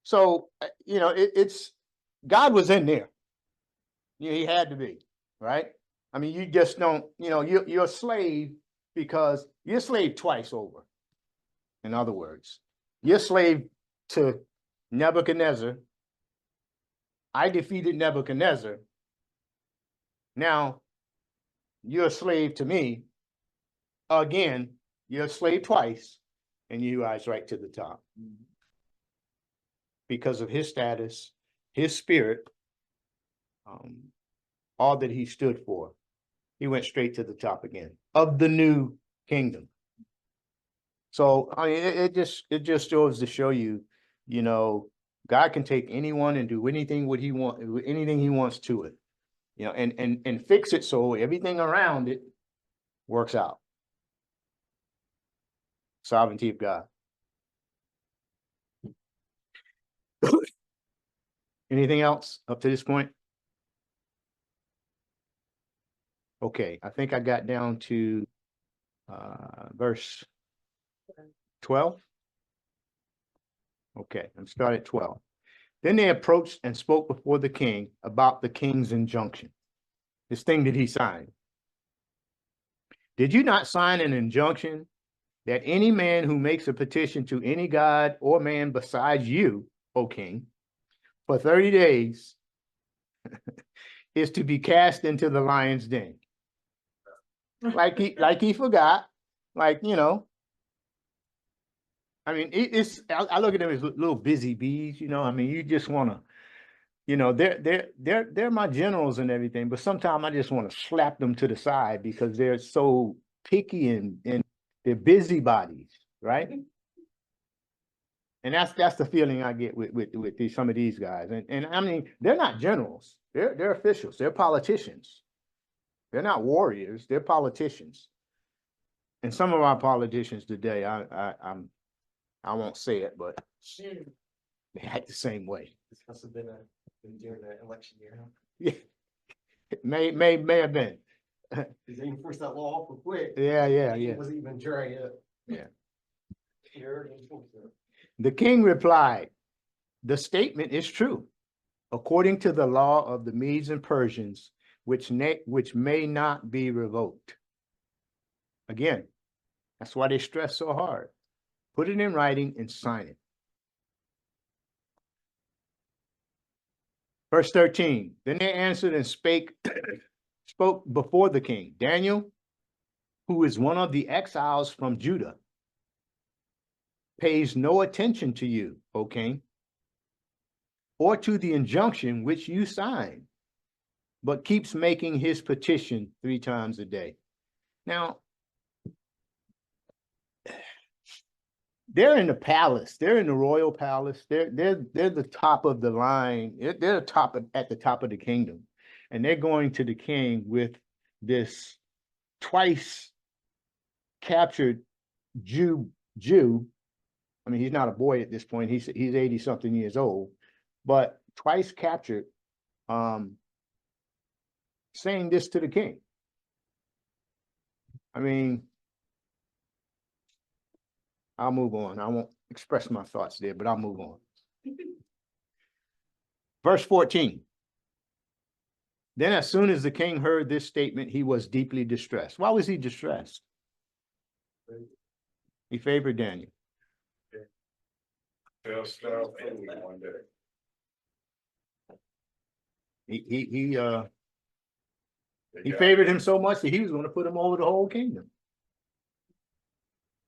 So, you know, it's God was in there. He had to be, right? I mean, you just don't, you know, you're a slave because you're a slave twice over. In other words, you're a slave to Nebuchadnezzar. I defeated Nebuchadnezzar. Now you're a slave to me. Again, you're a slave twice, and you rise right to the top. Because of his status, his spirit, all that he stood for, he went straight to the top again of the new kingdom. So I mean, it just goes to show you, you know, God can take anyone and do anything he wants to it, you know, and fix it so everything around it works out. Sovereignty of God. Anything else up to this point? Okay, I think I got down to verse 12. Okay, I'm starting at 12. Then they approached and spoke before the king about the king's injunction, this thing that he signed. Did you not sign an injunction that any man who makes a petition to any god or man besides you, O king, for 30 days is to be cast into the lion's den? Like he forgot, like, you know. I mean, I look at them as little busy bees, you know. I mean, you just want to, you know, they're my generals and everything, but sometimes I just want to slap them to the side because they're so picky and they're busybodies, right? And that's the feeling I get with some of these guys. And I mean, they're not generals, they're officials, they're politicians. They're not warriors, they're politicians. And some of our politicians today, I won't say it, but they act the same way. This must have been during the election year, huh? Yeah, may have been. Because they enforced that law awful quick. Yeah. It wasn't even during it. Yeah. You already enforced it. The king replied, "The statement is true, according to the law of the Medes and Persians, which may not be revoked." Again, that's why they stress so hard. Put it in writing and sign it. Verse 13, then they answered and spoke before the king. Daniel, who is one of the exiles from Judah, pays no attention to you, O king, or to the injunction which you signed, but keeps making his petition 3 times a day. Now, they're in the palace. They're in the royal palace. They're the top of the line. They're at the top of the kingdom, and they're going to the king with this twice captured Jew. I mean, he's not a boy at this point. He's 80 something years old, but twice captured, saying this to the king. I mean, I'll move on. I won't express my thoughts there, but I'll move on. Verse 14. Then as soon as the king heard this statement, he was deeply distressed. Why was he distressed? He favored Daniel. They'll start one day. He favored him so much that he was going to put him over the whole kingdom.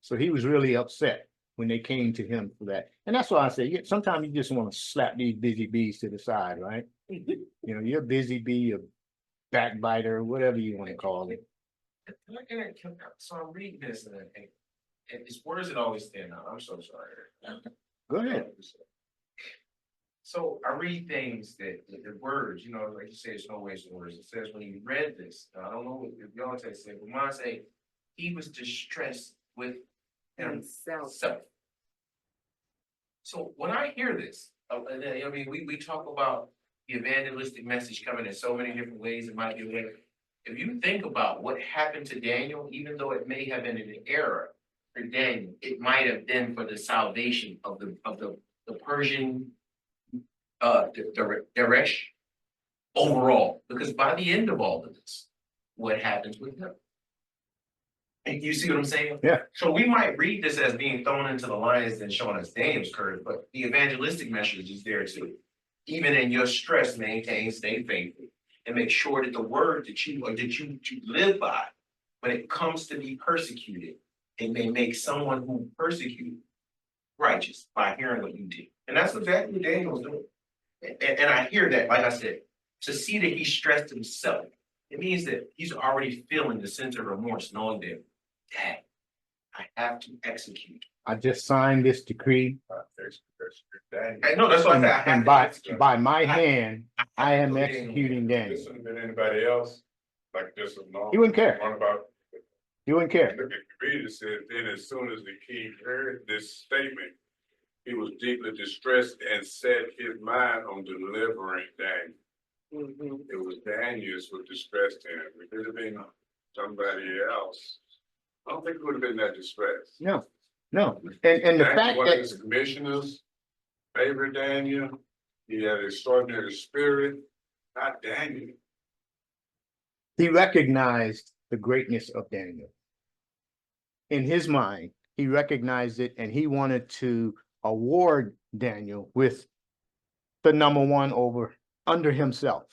So he was really upset when they came to him for that. And that's why I say, sometimes you just want to slap these busy bees to the side, right? You know, you're a busy bee, a backbiter, whatever you want to call it. So I'm reading this and it's words that always stand out. I'm so sorry. Go ahead. So I read things that the words, you know, like you say, it's no waste of words. It says when he read this, I don't know if y'all say, but mine say he was distressed with himself. So when I hear this, I mean, we talk about the evangelistic message coming in so many different ways. It might be a way. If you think about what happened to Daniel, even though it may have been an error for Daniel, it might have been for the salvation of the Persian Daresh overall, because by the end of all of this, what happens with him? And you see what I'm saying? Yeah. So we might read this as being thrown into the lions and showing us Daniel's courage, but the evangelistic message is there too. Even in your stress, maintain, stay faithful, and make sure that the word that you live by, when it comes to be persecuted, it may make someone who persecuted righteous by hearing what you did. And that's exactly what Daniel was doing. And I hear that, like I said, to see that he stressed himself, it means that he's already feeling the sense of remorse, knowing that, Dad, I have to execute. I just signed this decree. I know, that's why I said I have And to by execute. my hand, I am executing Daniel. This wouldn't have been anybody else, like this was normal. He wouldn't care. What about, He wouldn't care. look at the reader said, then as soon as the king heard this statement, he was deeply distressed and set his mind on delivering Daniel. It was Daniel's who distressed him. If it would have been somebody else, I don't think it would have been that distressed. No. And the fact One of that his commissioners favored Daniel. He had extraordinary spirit, not Daniel. he recognized the greatness of Daniel. In his mind, he recognized it, and he wanted to award Daniel with the number one under himself.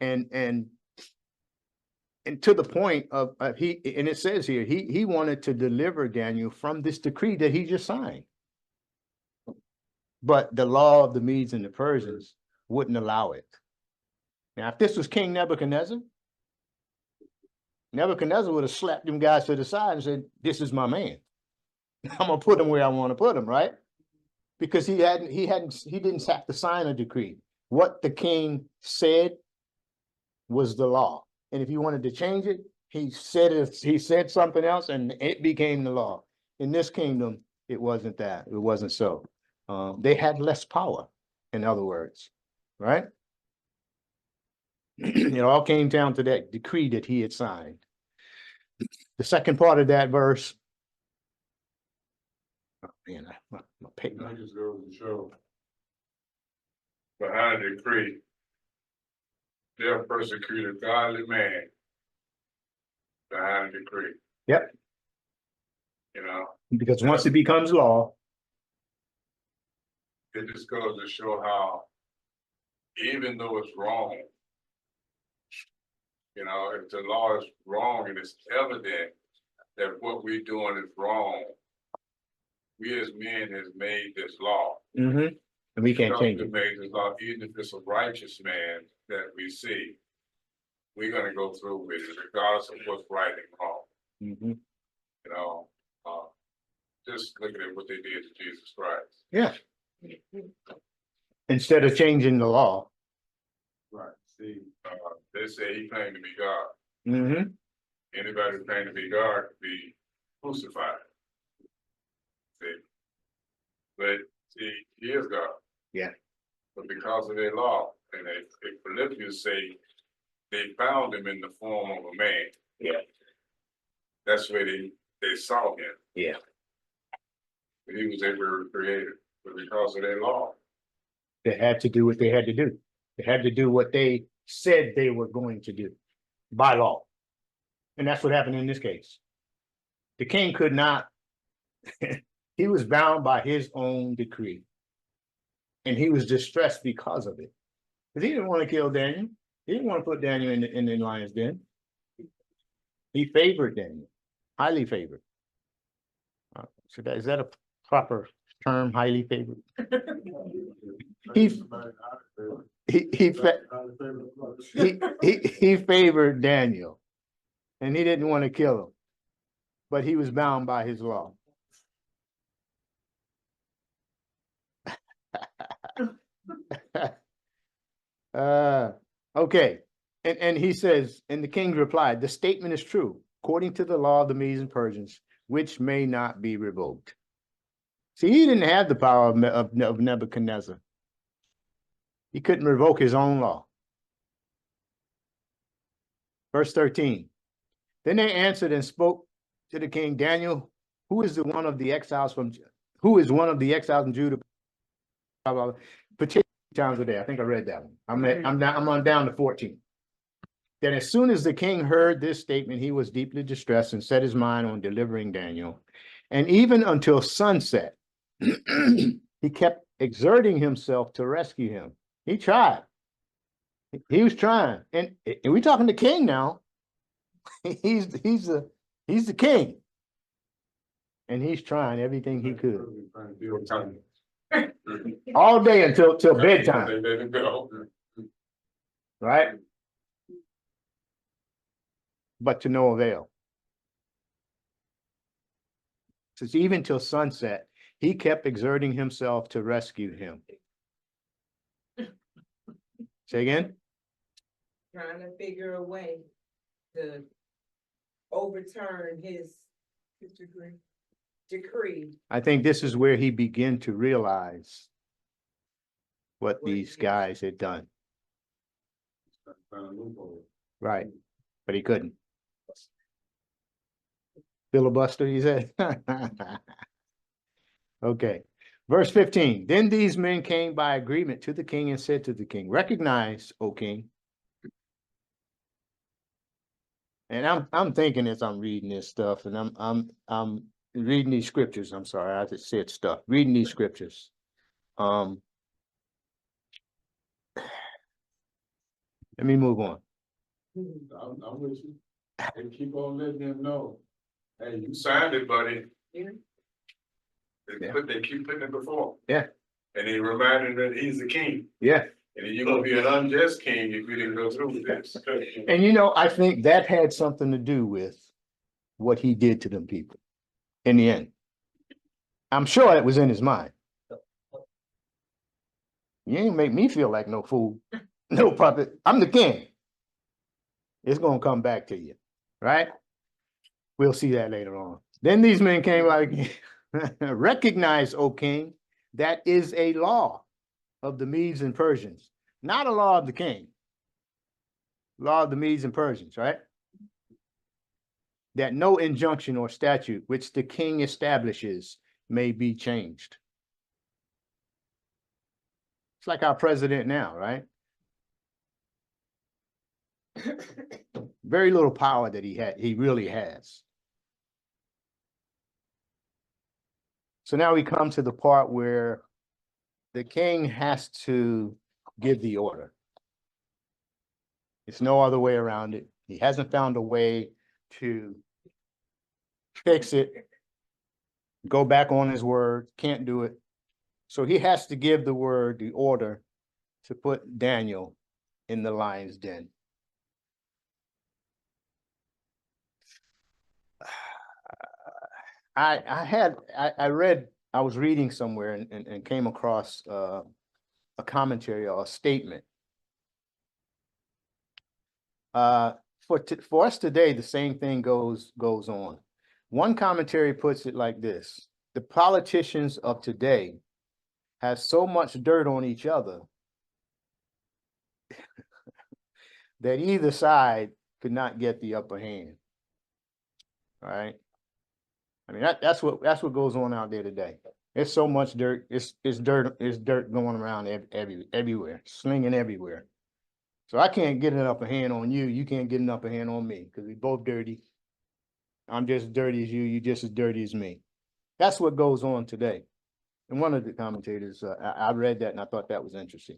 And to the point of and it says here, he wanted to deliver Daniel from this decree that he just signed. But the law of the Medes and the Persians wouldn't allow it. Now, if this was King Nebuchadnezzar, Nebuchadnezzar would have slapped them guys to the side and said, "This is my man. I'm gonna put him where I want to put him," right? Because he didn't have to sign a decree. What the king said was the law. And if he wanted to change it, he said something else and it became the law. In this kingdom, it wasn't that. It wasn't so. They had less power, in other words, right? It all came down to that decree that he had signed. The second part of that verse. Oh man, my paper. That just goes to show. Behind the decree, they'll persecute a godly man. Behind the decree. Yep. You know, Because once it becomes law, it just goes to show how even though it's wrong. You know, if the law is wrong and it's evident that what we're doing is wrong, we as men has made this law. And we can't change We it. made this law, even if it's a righteous man that we see, we're gonna go through with it regardless of what's right and wrong. Mhm. You know, just looking at what they did to Jesus Christ. Yeah. Instead of changing the law. Right. See, they say he claimed to be God. Mhm. Anybody who claimed to be God could be crucified. See, but see, he is God. Yeah. But because of their law, and they Philippians say they found him in the form of a man. Yeah. That's where they saw him. Yeah. But he was ever created, but because of their law. They had to do what they had to do. They had to do what they said they were going to do by law. And that's what happened in this case. The king could not, he was bound by his own decree. And he was distressed because of it. Because he didn't want to kill Daniel. He didn't want to put Daniel in the lion's den. He favored Daniel, highly favored. So is that a proper term, highly favored? He favored Daniel, and he didn't want to kill him, but he was bound by his law. Okay, and he says, and the king replied, the statement is true, according to the law of the Medes and Persians, which may not be revoked. See, he didn't have the power of Nebuchadnezzar. He couldn't revoke his own law. Verse 13. Then they answered and spoke to the king, Daniel, who is one of the exiles from Judah? Particular times a day. I think I read that one. I'm on down to 14. Then as soon as the king heard this statement, he was deeply distressed and set his mind on delivering Daniel. And even until sunset, he kept exerting himself to rescue him. He tried. He was trying. And we're talking to king now. He's the king. And he's trying everything he could. All day until bedtime. Right? But to no avail. Since even till sunset, he kept exerting himself to rescue him. Say again? Trying to figure a way to overturn his decree. I think this is where he began to realize what these guys had done. Right, but he couldn't. Filibuster, he said. Okay, verse 15. Then these men came by agreement to the king and said to the king, recognize, O king. And I'm thinking as I'm reading this stuff, and I'm reading these scriptures. I'm sorry, I just said stuff. Reading these scriptures. Let me move on. I'm with you. And keep on letting them know. Hey, you signed it, buddy. Yeah. They keep putting it before. Yeah. And he reminded that he's the king. Yeah. And you're gonna be an unjust king if you didn't go through with this. And I think that had something to do with what he did to them people in the end. I'm sure it was in his mind. You ain't make me feel like no fool, no puppet. I'm the king. It's gonna come back to you, right? We'll see that later on. Then these men came like, recognize, O king, that is a law of the Medes and Persians, not a law of the king. Law of the Medes and Persians, right? That no injunction or statute which the king establishes may be changed. It's like our president now, right? Very little power that he really has. So now we come to the part where the king has to give the order. It's no other way around it. He hasn't found a way to fix it, go back on his word, can't do it. So he has to give the word, the order to put Daniel in the lion's den. I read, I was reading somewhere and came across a commentary or a statement. For us today, the same thing goes on. One commentary puts it like this: the politicians of today have so much dirt on each other that either side could not get the upper hand. All right. I mean, that's what goes on out there today. There's so much dirt. It's dirt going around everywhere, slinging everywhere. So I can't get an upper hand on you. You can't get an upper hand on me because we both dirty. I'm just as dirty as you. You just as dirty as me. That's what goes on today. And one of the commentators, I read that and I thought that was interesting.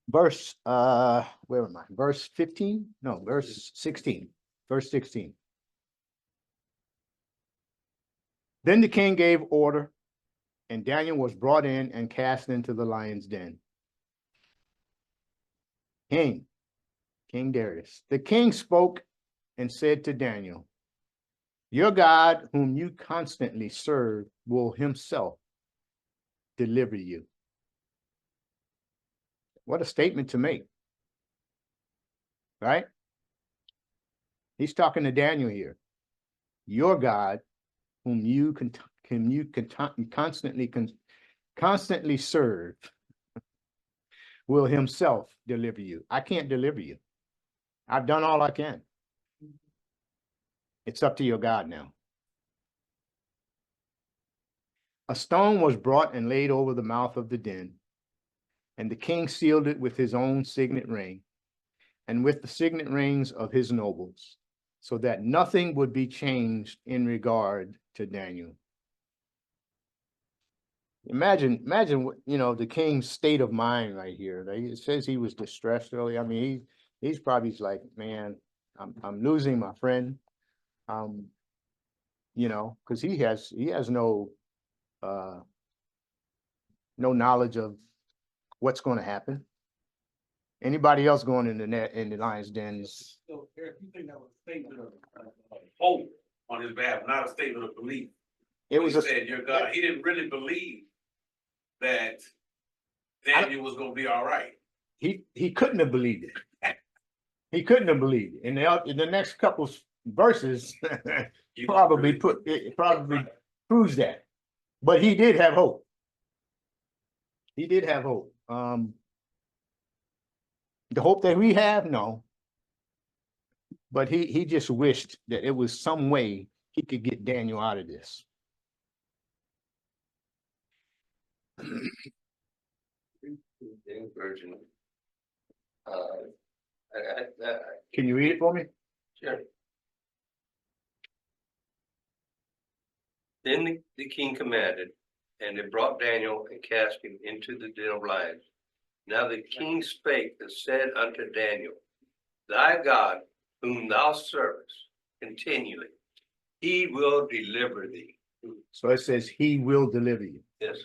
Verse, where am I? Verse 15? No, verse 16. Verse 16. Then the king gave order, and Daniel was brought in and cast into the lion's den. King Darius. The king spoke and said to Daniel, your God, whom you constantly serve, will himself deliver you. What a statement to make, right? He's talking to Daniel here. Your God, whom you constantly serve, will himself deliver you. I can't deliver you. I've done all I can. It's up to your God now. A stone was brought and laid over the mouth of the den, and the king sealed it with his own signet ring and with the signet rings of his nobles, so that nothing would be changed in regard to Daniel. Imagine what, the king's state of mind right here. It says he was distressed early. I mean, he's probably like, man, I'm losing my friend. Because he has no knowledge of what's going to happen. Anybody else going in the lion's den is. So, Eric, you think that was a statement of hope on his behalf, not a statement of belief? It was said, your God, he didn't really believe that Daniel was going to be all right. He couldn't have believed it. He couldn't have believed it. In the next couple verses, probably proves that. But he did have hope. He did have hope. The hope that we have, no. But he just wished that it was some way he could get Daniel out of this. Version. Can you read it for me? Sure. Then the king commanded, and they brought Daniel and cast him into the den of lions. Now the king spake and said unto Daniel, thy God, whom thou servest continually, he will deliver thee. So it says he will deliver you. Yes.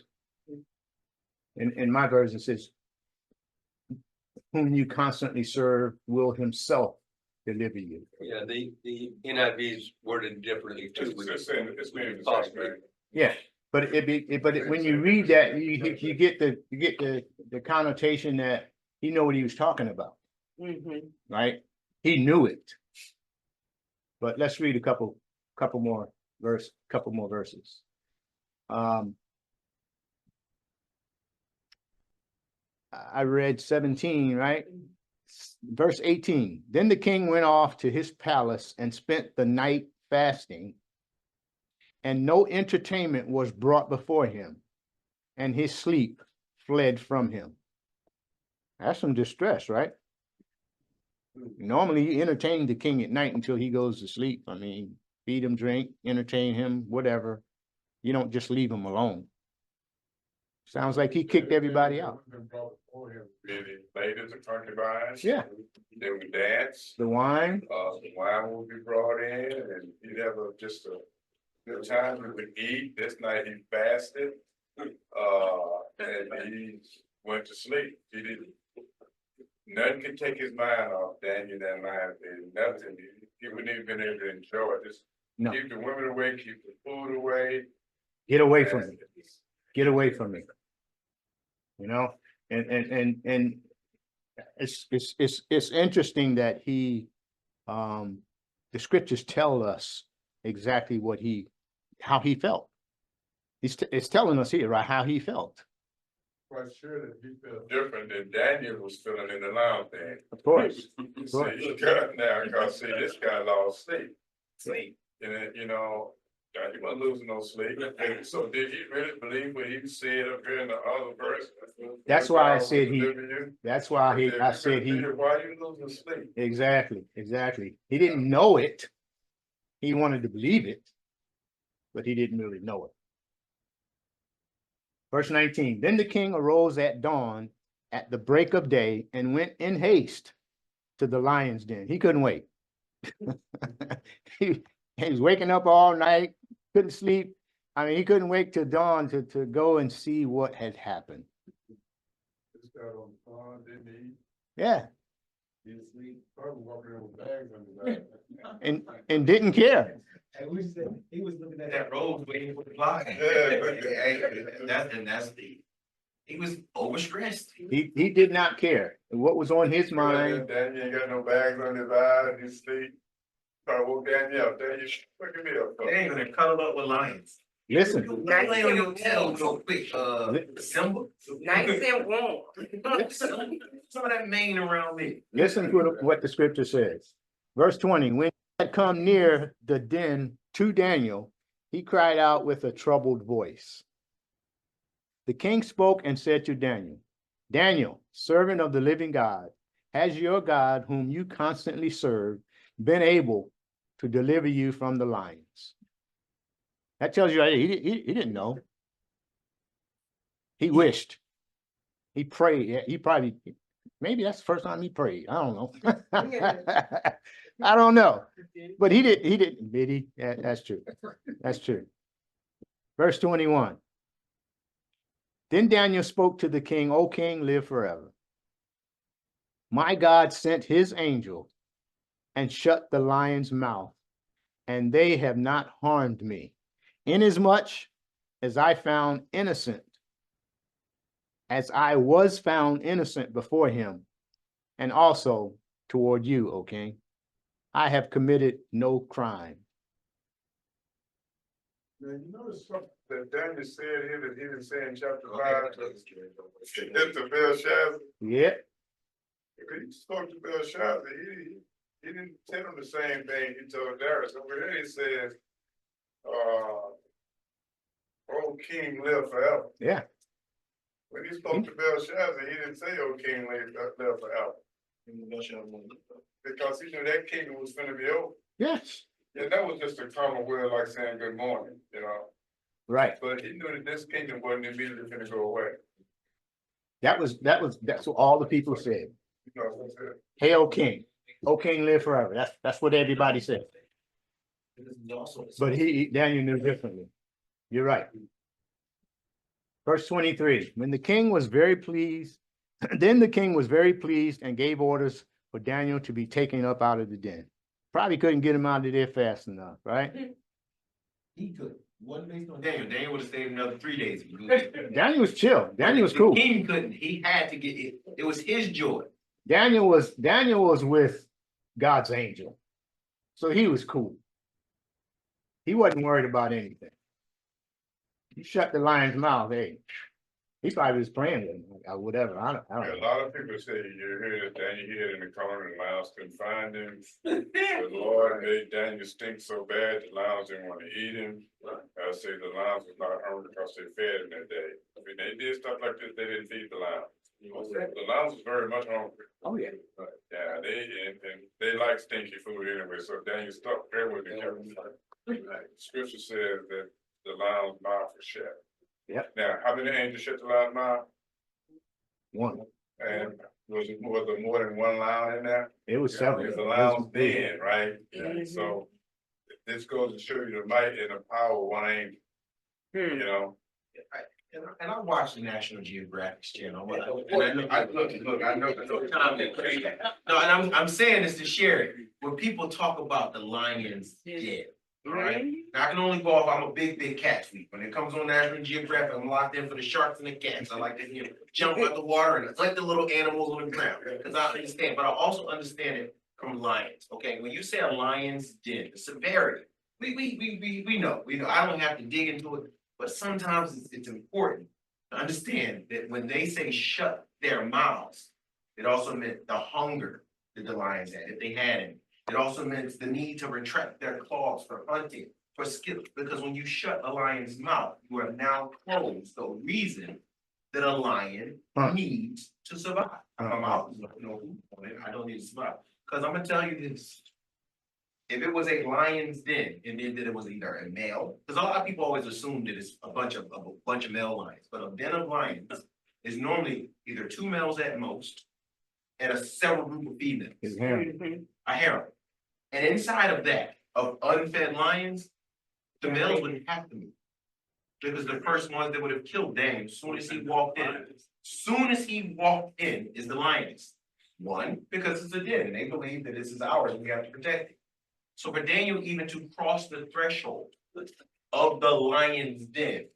In my version it says, whom you constantly serve will himself deliver you. Yeah, the NIV's worded differently too. Yeah, but when you read that, you get the connotation that he knew what he was talking about, right? He knew it. But let's read a couple more verses. I read 17, right? Verse 18. Then the king went off to his palace and spent the night fasting, and no entertainment was brought before him, and his sleep fled from him. That's some distress, right? Normally you entertain the king at night until he goes to sleep. I mean, feed him, drink, entertain him, whatever. You don't just leave them alone. Sounds like he kicked everybody out. Really ladies and concubines. Yeah. They would dance, The wine, the wine would be brought in and he'd have just a good time. We would eat. This night he fasted. And he went to sleep. He didn't. Nothing could take his mind off Daniel that night. Nothing. He wouldn't even been able to enjoy it. Just no, keep the women away, keep the food away. get away from me, get away from me. You know, and it's interesting that he, the scriptures tell us exactly how he felt. It's telling us here, right, how he felt. Quite sure that he felt different than Daniel was feeling in the lounge then. Of course. See, now, cause see, this guy lost sleep. And then, you know, he wasn't losing no sleep. And so did he really believe what he said up here in the other verse? That's why I God said will he, deliver you? that's why I said he, Why are you losing sleep? exactly. He didn't know it. He wanted to believe it, but he didn't really know it. Verse 19, then the king arose at dawn at the break of day and went in haste to the lion's den. He couldn't wait. He was waking up all night, couldn't sleep. I mean, he couldn't wait till dawn to go and see what had happened. This guy on the phone, didn't he? Yeah, He was asleep, probably walking around with bags on his back. and didn't care. And we said, he was looking at That road waiting for the fly. He was overstressed. He did not care. And what was on his mind, Daniel ain't got no bags on his eyes, he's asleep. I woke Daniel up, Daniel, look at me up. They ain't gonna cuddle up with lions. listen, You lay on your tail real quick, Simba. Nice and warm. Some of that mane around me. listen to what the scripture says. Verse 20, when he had come near the den to Daniel, he cried out with a troubled voice. The king spoke and said to Daniel, Daniel, servant of the living God, has your God, whom you constantly serve, been able to deliver you from the lions? That tells you he didn't know. He wished. He prayed. He probably, maybe that's the first time he prayed. I don't know. I don't know. But he didn't, did he? That's true. That's true. Verse 21. Then Daniel spoke to the king, O king, live forever. My God sent his angel and shut the lion's mouth, and they have not harmed me, inasmuch as I found innocent, as I was found innocent before him, and also toward you, O king. I have committed no crime. Now, you notice something that Daniel said here that he didn't say in chapter 5 to Belshazzar. Yeah, He spoke to Belshazzar, he didn't tell him the same thing he told Darius. Over here he says, "O king, live forever." yeah. When he spoke to Belshazzar, he didn't say, "O king, live forever." Because he knew that kingdom was gonna be over. Yes, Yeah, that was just a common way of like saying good morning, you know, right. but he knew that this kingdom wasn't immediately gonna go away. That's what all the people said. You know what I'm saying? Hey, O king, live forever. That's what everybody said. But Daniel knew differently. You're right. Verse 23, when the king was very pleased, then the king was very pleased and gave orders for Daniel to be taken up out of the den. Probably couldn't get him out of there fast enough, right? he could, one based on. Daniel would have stayed another 3 days. Daniel was chill. Daniel was cool. The king couldn't, he had to get it. It was his joy. Daniel was with God's angel. So he was cool. He wasn't worried about anything. He shut the lion's mouth. Hey, he probably was praying with him or whatever. I don't Yeah, a know. lot of people say you hear Daniel hid in the corner and the lions couldn't find him. The Lord made Daniel stink so bad, the lions didn't want to eat him. I say the lions was not hungry because they fed him that day. I mean, they did stuff like this, they didn't feed the lions. The lions was very much hungry. Oh, yeah. Yeah, they like stinky food anyway, so Daniel stuck there with the careful. Scripture says that the lion's mouth was shut. Yep. Now, how many angels shut the lion's mouth? One. And was there more than one lion in there? It was several. It's a It lion's was big. den, right? So this goes to show you the might and the power of one angel, you know? And I watch the National Geographic channel. And I know, I know Tom didn't create that. No, and I'm saying this to share it. When people talk about the lion's den, all right? Now, I can only go off, I'm a big cat freak. When it comes on National Geographic, I'm locked in for the sharks and the cats. I like to, jump out the water and let the little animals on the ground, because I understand, but I also understand it from lions, okay? When you say a lion's den, the severity, we know, I don't have to dig into it, but sometimes it's important to understand that when they say shut their mouths, it also meant the hunger that the lions had, if they had any. It also meant the need to retract their claws for hunting, for skill, because when you shut a lion's mouth, you are now closed the reason that a lion needs to survive. My mouth is I don't need to survive, because I'm gonna tell you this. If it was a lion's den, and then that it was either a male, because a lot of people always assume that it's a bunch of male lions, but a den of lions is normally either 2 males at most and a several group of females. A harem. And inside of that, of unfed lions, the males wouldn't have to move. Because the first ones that would have killed Daniel as soon as he walked in is the lions. One, because it's a den and they believe that this is ours and we have to protect it. So for Daniel even to cross the threshold of the lion's den,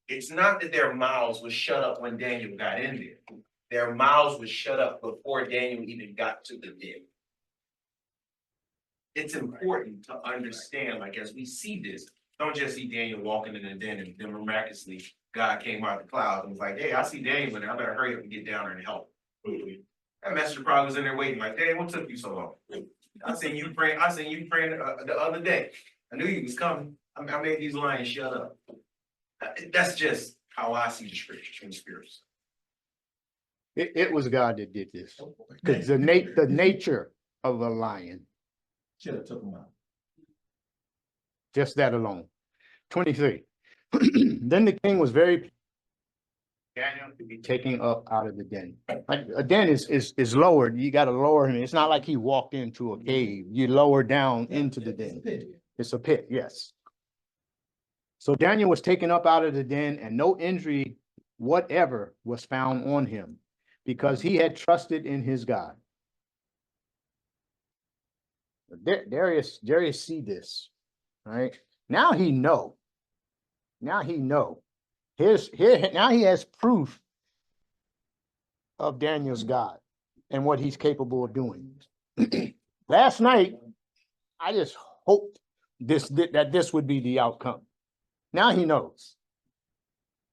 it's not that their mouths were shut up when Daniel got in there. Their mouths were shut up before Daniel even got to the den. It's important to understand, like, as we see this, don't just see Daniel walking in the den and then miraculously God came out of the clouds and was like, hey, I see Daniel and I better hurry up and get down there and help. That messenger probably was in there waiting like, hey, what took you so long? I seen you praying the other day. I knew you was coming. I made these lions shut up. That's just how I see the scriptures from the spirits. It was God that did this. Because the nature of a lion, Should have took him out. just that alone. 23. Then the king was very Daniel to be taken up out of the den. Like, a den is lowered. You got to lower him. It's not like he walked into a cave. You lower down into the den. It's a pit, yes. So Daniel was taken up out of the den, and no injury whatever was found on him, because he had trusted in his God. Darius see this, right? Now he know. Now he know. Now he has proof of Daniel's God and what he's capable of doing. Last night, I just hoped that this would be the outcome. Now he knows.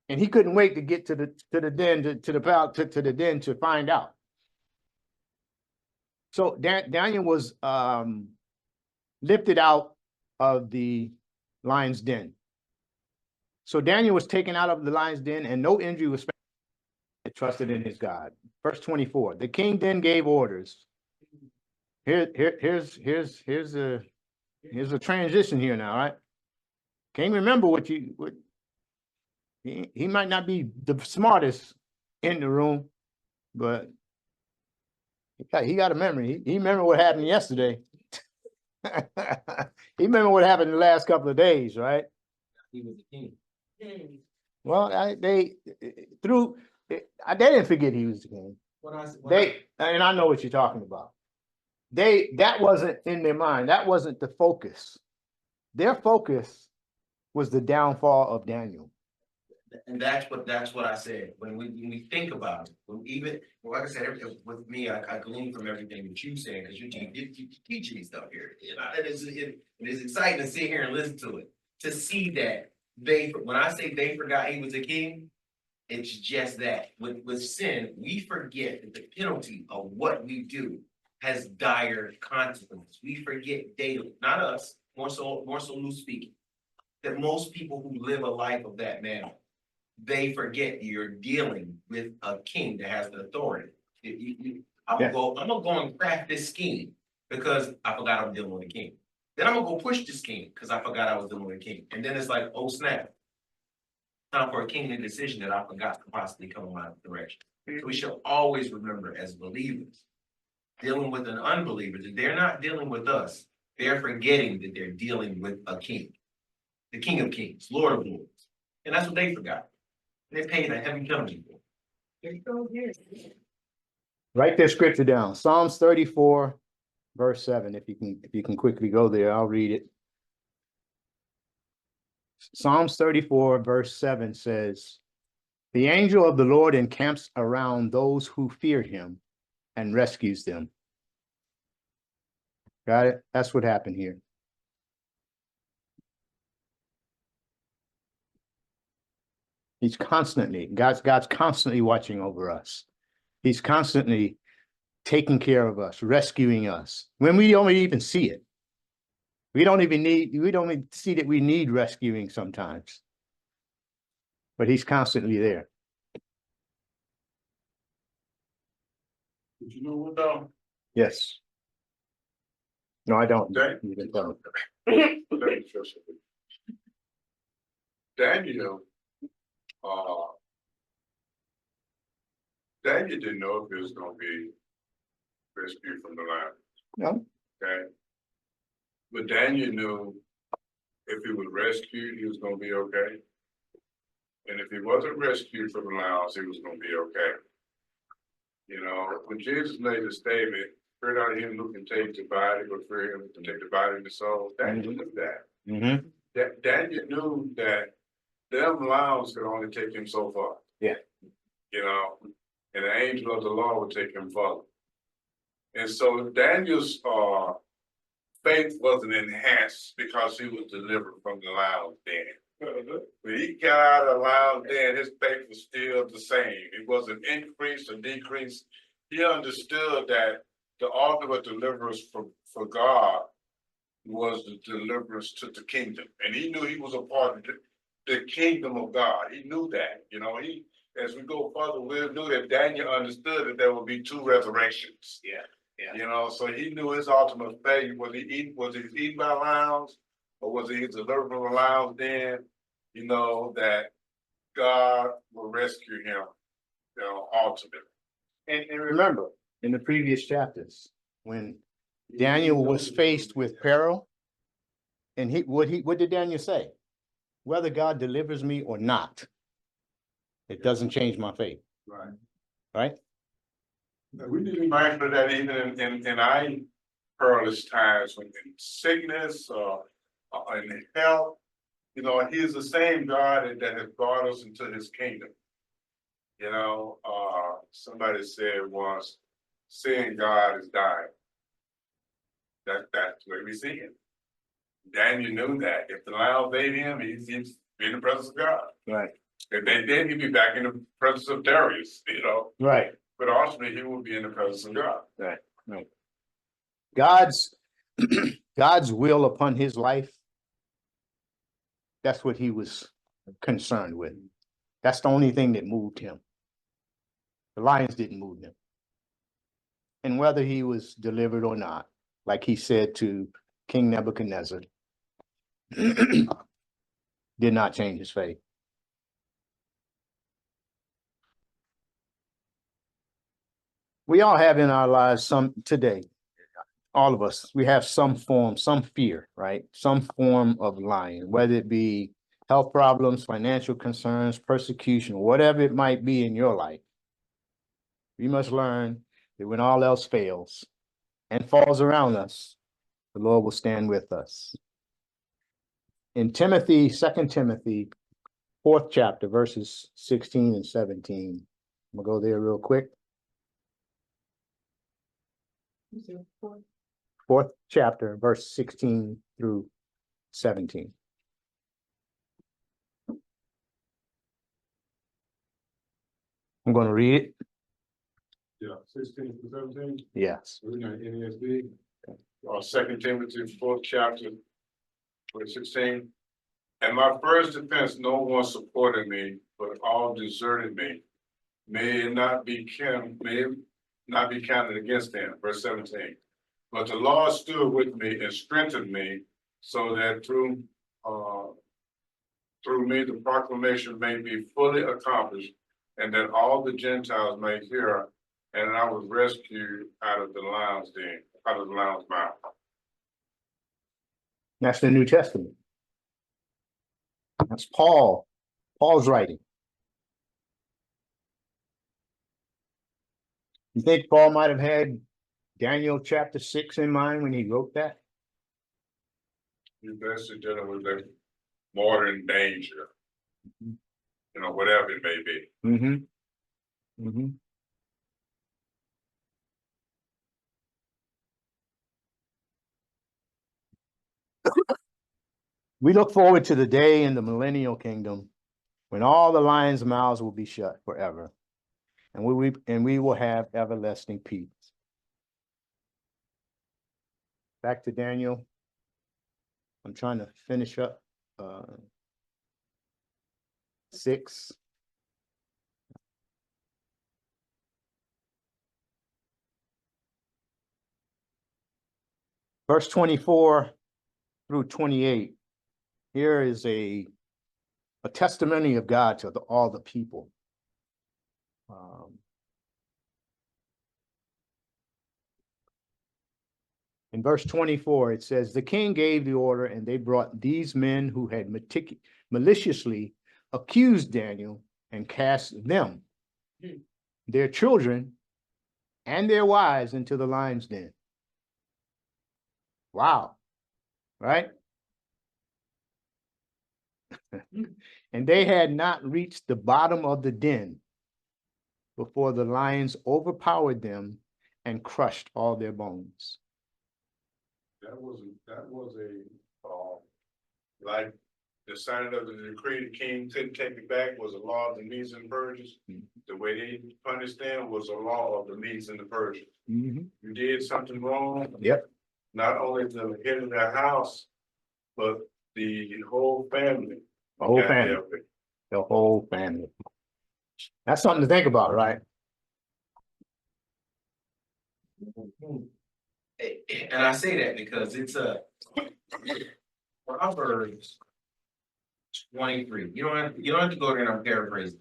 And he couldn't wait to get to the den to find out. So Daniel was lifted out of the lion's den. So Daniel was taken out of the lion's den, and no injury was found. He trusted in his God. Verse 24. The king then gave orders. Here's a transition here now, right? Can't remember what he might not be the smartest in the room, but he got a memory. He remembered what happened yesterday. He remembered what happened the last couple of days, right? He was the king. Well, they didn't forget he was the king. And I know what you're talking about. That wasn't in their mind. That wasn't the focus. Their focus was the downfall of Daniel. And that's what I said. When we think about it, like I said, with me, I glean from everything that you said, because you're teaching me stuff here. It is exciting to sit here and listen to it. To see that when I say they forgot he was a king, it's just that with sin, we forget that the penalty of what we do has dire consequences. We forget daily, not us, more so loose speaking, that most people who live a life of that manner, they forget you're dealing with a king that has the authority. I'm gonna go and craft this scheme because I forgot I'm dealing with a king. Then I'm gonna go push this king, because I forgot I was dealing with a king. And then it's like, oh snap. Time for a kingly decision that I forgot could possibly come in my direction. So we should always remember as believers, dealing with an unbeliever, that they're not dealing with us. They're forgetting that they're dealing with a king. The King of Kings, Lord of Lords. And that's what they forgot. They paid a heavy penalty for. Write that scripture down. Psalms 34, verse 7. If you can quickly go there, I'll read it. Psalms 34, verse 7 says, "The angel of the Lord encamps around those who fear him and rescues them." Got it? That's what happened here. God's constantly watching over us. He's constantly taking care of us, rescuing us when we don't even see it. We don't even see that we need rescuing sometimes. But he's constantly there. Did you know what, Yes. No, I don't. Dang. You can tell Let me just- Daniel, Daniel didn't know if he was gonna be rescued from the lion, No. okay? But Daniel knew if he was rescued, he was gonna be okay. And if he wasn't rescued from the lions, he was gonna be okay. You know, when Jesus made the statement, "Fear not him who can take the body, but fear him who can take the body and the soul," Daniel knew that. Mm-hmm. Daniel knew that them lions could only take him so far. Yeah. You know, and the angel of the Lord would take him further. And so Daniel's faith wasn't enhanced because he was delivered from the lion's den. When he got out of the lion's den, his faith was still the same. It wasn't increased or decreased. He understood that the ultimate deliverance for God was the deliverance to the kingdom. And he knew he was a part of the kingdom of God. He knew that, you know, as we go further, we'll know that Daniel understood that there will be two resurrections. Yeah. You know, so he knew his ultimate fate. Was he eaten by lions, or was he delivered from the lions den? You know, that God will rescue him, you know, ultimately. And remember, in the previous chapters, when Daniel was faced with peril, and what did Daniel say? Whether God delivers me or not, it doesn't change my faith, Right. right? We need to be mindful of that even in our perilous times, when in sickness or in health. You know, he's the same God that has brought us into his kingdom. You know, somebody said once, seeing God is dying. That's the way we see him. Daniel knew that if the lion obeyed him, he's in the presence of God. Right. And then he'd be back in the presence of Darius, you know. Right. But ultimately, he will be in the presence of God. Right. God's will upon his life, that's what he was concerned with. That's the only thing that moved him. The lions didn't move him. And whether he was delivered or not, like he said to King Nebuchadnezzar, did not change his faith. We all have in our lives today, all of us, we have some fear, right? Some form of lying, whether it be health problems, financial concerns, persecution, whatever it might be in your life. We must learn that when all else fails and falls around us, the Lord will stand with us. In Timothy, 2 Timothy, 4th chapter, verses 16 and 17. I'm gonna go there real quick. 4th chapter, verse 16 through 17. I'm going to read it. Yeah, 16 to 17. Yes. We're in NASB. 2 Timothy 4th chapter, verse 16. And my first defense, no one supported me, but all deserted me. May it not be counted against them. Verse 17. But the Lord stood with me and strengthened me so that through me, the proclamation may be fully accomplished and that all the Gentiles may hear, and I was rescued out of the lion's den, out of the lion's mouth. That's the New Testament. That's Paul's writing. You think Paul might have had Daniel chapter 6 in mind when he wrote that? You're basically dealing with the modern danger, you know, whatever it may be. Mm-hmm. Mm-hmm. We look forward to the day in the millennial kingdom when all the lions' mouths will be shut forever, and we will have everlasting peace. Back to Daniel. I'm trying to finish up 6. Verse 24 through 28. Here is a testimony of God to all the people. In verse 24, it says, the king gave the order, and they brought these men who had maliciously accused Daniel and cast them, their children, and their wives into the lion's den. Wow. Right? And they had not reached the bottom of the den before the lions overpowered them and crushed all their bones. That was like the signing of the decree, the king couldn't take it back, was a law of the Medes and Persians. The way they punished them was a law of the Medes and the Persians. Mm-hmm. You did something wrong. Yep. Not only the head of their house, but the whole family. The whole got family. dealt with. The whole family. That's something to think about, right? And I say that because it's Proverbs 23. You don't have to go there and I'm paraphrasing.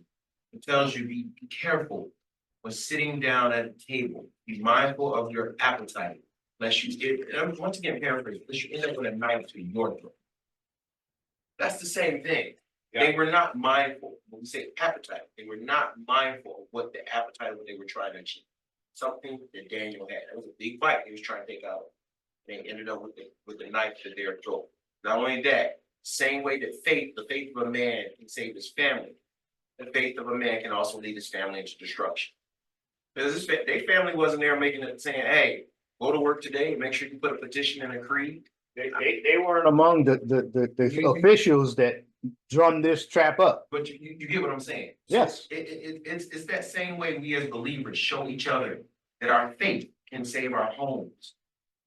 It tells you be careful when sitting down at a table. Be mindful of your appetite, lest you get, once again paraphrasing, lest you end up with a knife to your throat. That's the same thing. They were not mindful. When we say appetite, they were not mindful of what the appetite what they were trying to achieve. Something that Daniel had. It was a big fight he was trying to take out. And they ended up with the knife to their throat. Not only that, same way that the faith of a man can save his family, the faith of a man can also lead his family into destruction. Because their family wasn't there making it saying, hey, go to work today, make sure you put a petition in a creed. They weren't among the officials that drummed this trap up. But you get what I'm saying? Yes. So it's that same way we as believers show each other that our faith can save our homes.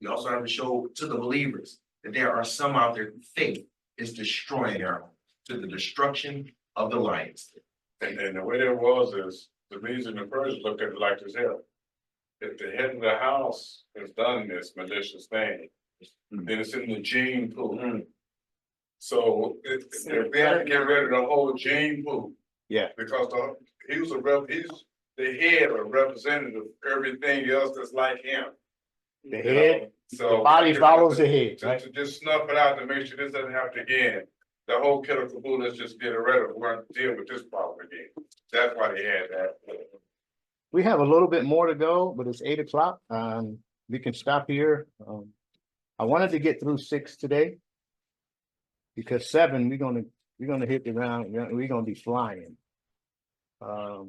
We also have to show to the believers that there are some out there whose faith is destroying our homes to the destruction of the lions. And the way that was is the Medes and the Persians looked at it like this here. If the head of the house has done this malicious thing, then it's in the gene pool. So if they had to get rid of the whole gene pool. Yeah. Because he's the head or representative of everything else that's like him. The head, so the body follows the head, right? To just snuff it out to make sure this doesn't happen again. The whole killer caboodle, let's just get rid of it, we're to deal with this problem again. That's why they had that. We have a little bit more to go, but it's 8 o'clock. We can stop here. I wanted to get through 6 today. Because 7, we're gonna hit the ground. We're gonna be flying. A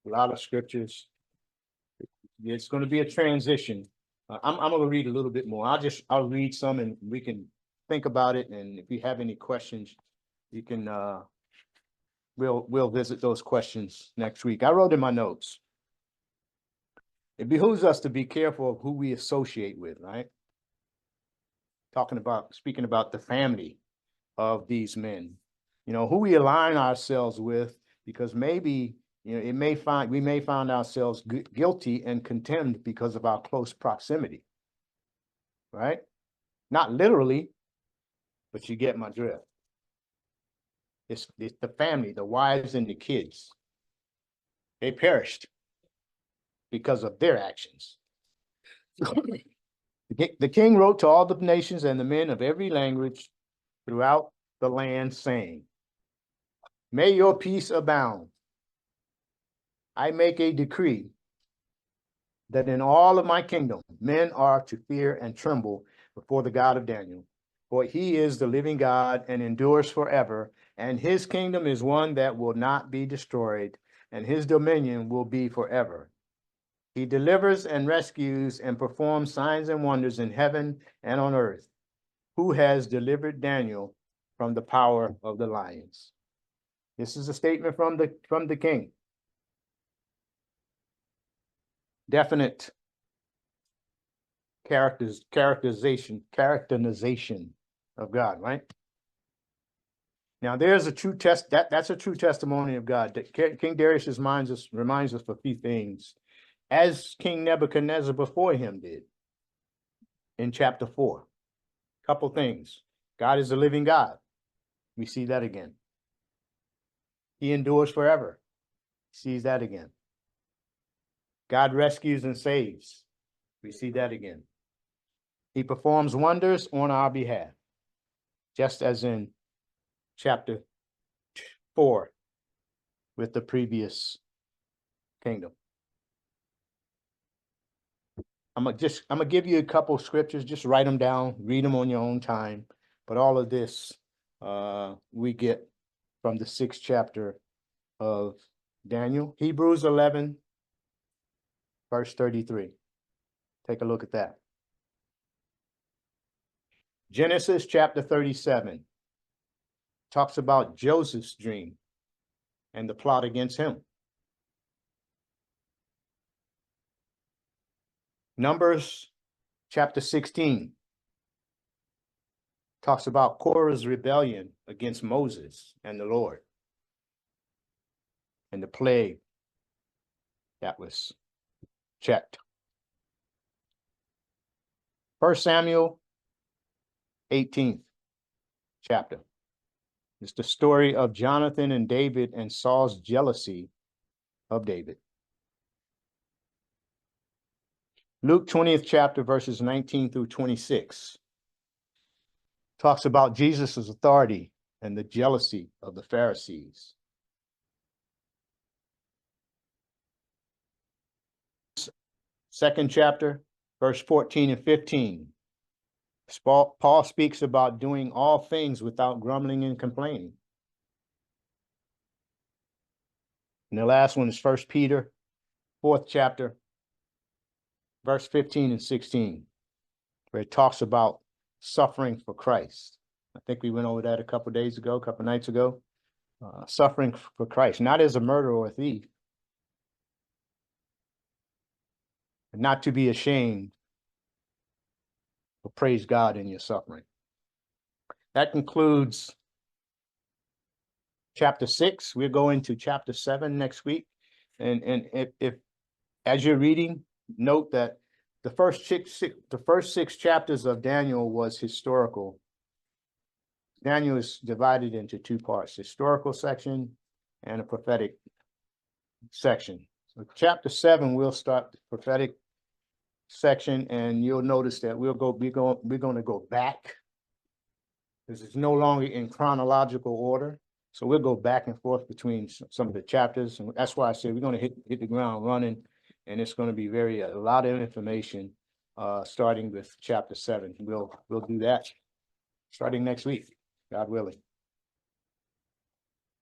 lot of scriptures. It's gonna be a transition. I'm gonna read a little bit more. I'll read some and we can think about it. And if you have any questions, you can we'll visit those questions next week. I wrote in my notes. It behooves us to be careful of who we associate with, right? Speaking about the family of these men, who we align ourselves with, because maybe, we may find ourselves guilty and condemned because of our close proximity. right? Not literally, but you get my drift. It's the family, the wives and the kids. They perished because of their actions. The king wrote to all the nations and the men of every language throughout the land, saying, may your peace abound. I make a decree that in all of my kingdom, men are to fear and tremble before the God of Daniel. For he is the living God and endures forever, and his kingdom is one that will not be destroyed, and his dominion will be forever. He delivers and rescues and performs signs and wonders in heaven and on earth. Who has delivered Daniel from the power of the lions? This is a statement from the king. Definite characterization of God, right? Now there's a true that's a true testimony of God. King Darius reminds us of a few things, as King Nebuchadnezzar before him did in chapter 4. Couple things. God is a living God. We see that again. He endures forever. Sees that again. God rescues and saves. We see that again. He performs wonders on our behalf, just as in chapter 4 with the previous kingdom. I'm gonna give you a couple scriptures, just write them down, read them on your own time. But all of this we get from the 6th chapter of Daniel. Hebrews 11, verse 33. Take a look at that. Genesis chapter 37 talks about Joseph's dream and the plot against him. Numbers chapter 16 talks about Korah's rebellion against Moses and the Lord, and the plague that was checked. 1 Samuel 18th chapter. It's the story of Jonathan and David and Saul's jealousy of David. Luke 20th chapter, verses 19 through 26, talks about Jesus's authority and the jealousy of the Pharisees. Second chapter, verse 14 and 15. Paul speaks about doing all things without grumbling and complaining. And the last one is 1 Peter, 4th chapter, verse 15 and 16, where it talks about suffering for Christ. I think we went over that a couple nights ago. Suffering for Christ, not as a murderer or a thief, and not to be ashamed, but praise God in your suffering. That concludes chapter 6. We're going to chapter 7 next week. And if as you're reading, note that the first six chapters of Daniel was historical. Daniel is divided into two parts, historical section and a prophetic section. So chapter 7, we'll start the prophetic section, and you'll notice that we're going to go back, because it's no longer in chronological order. So we'll go back and forth between some of the chapters, and that's why I said we're going to hit the ground running, and it's going to be a lot of information, starting with chapter 7. We'll do that starting next week, God willing.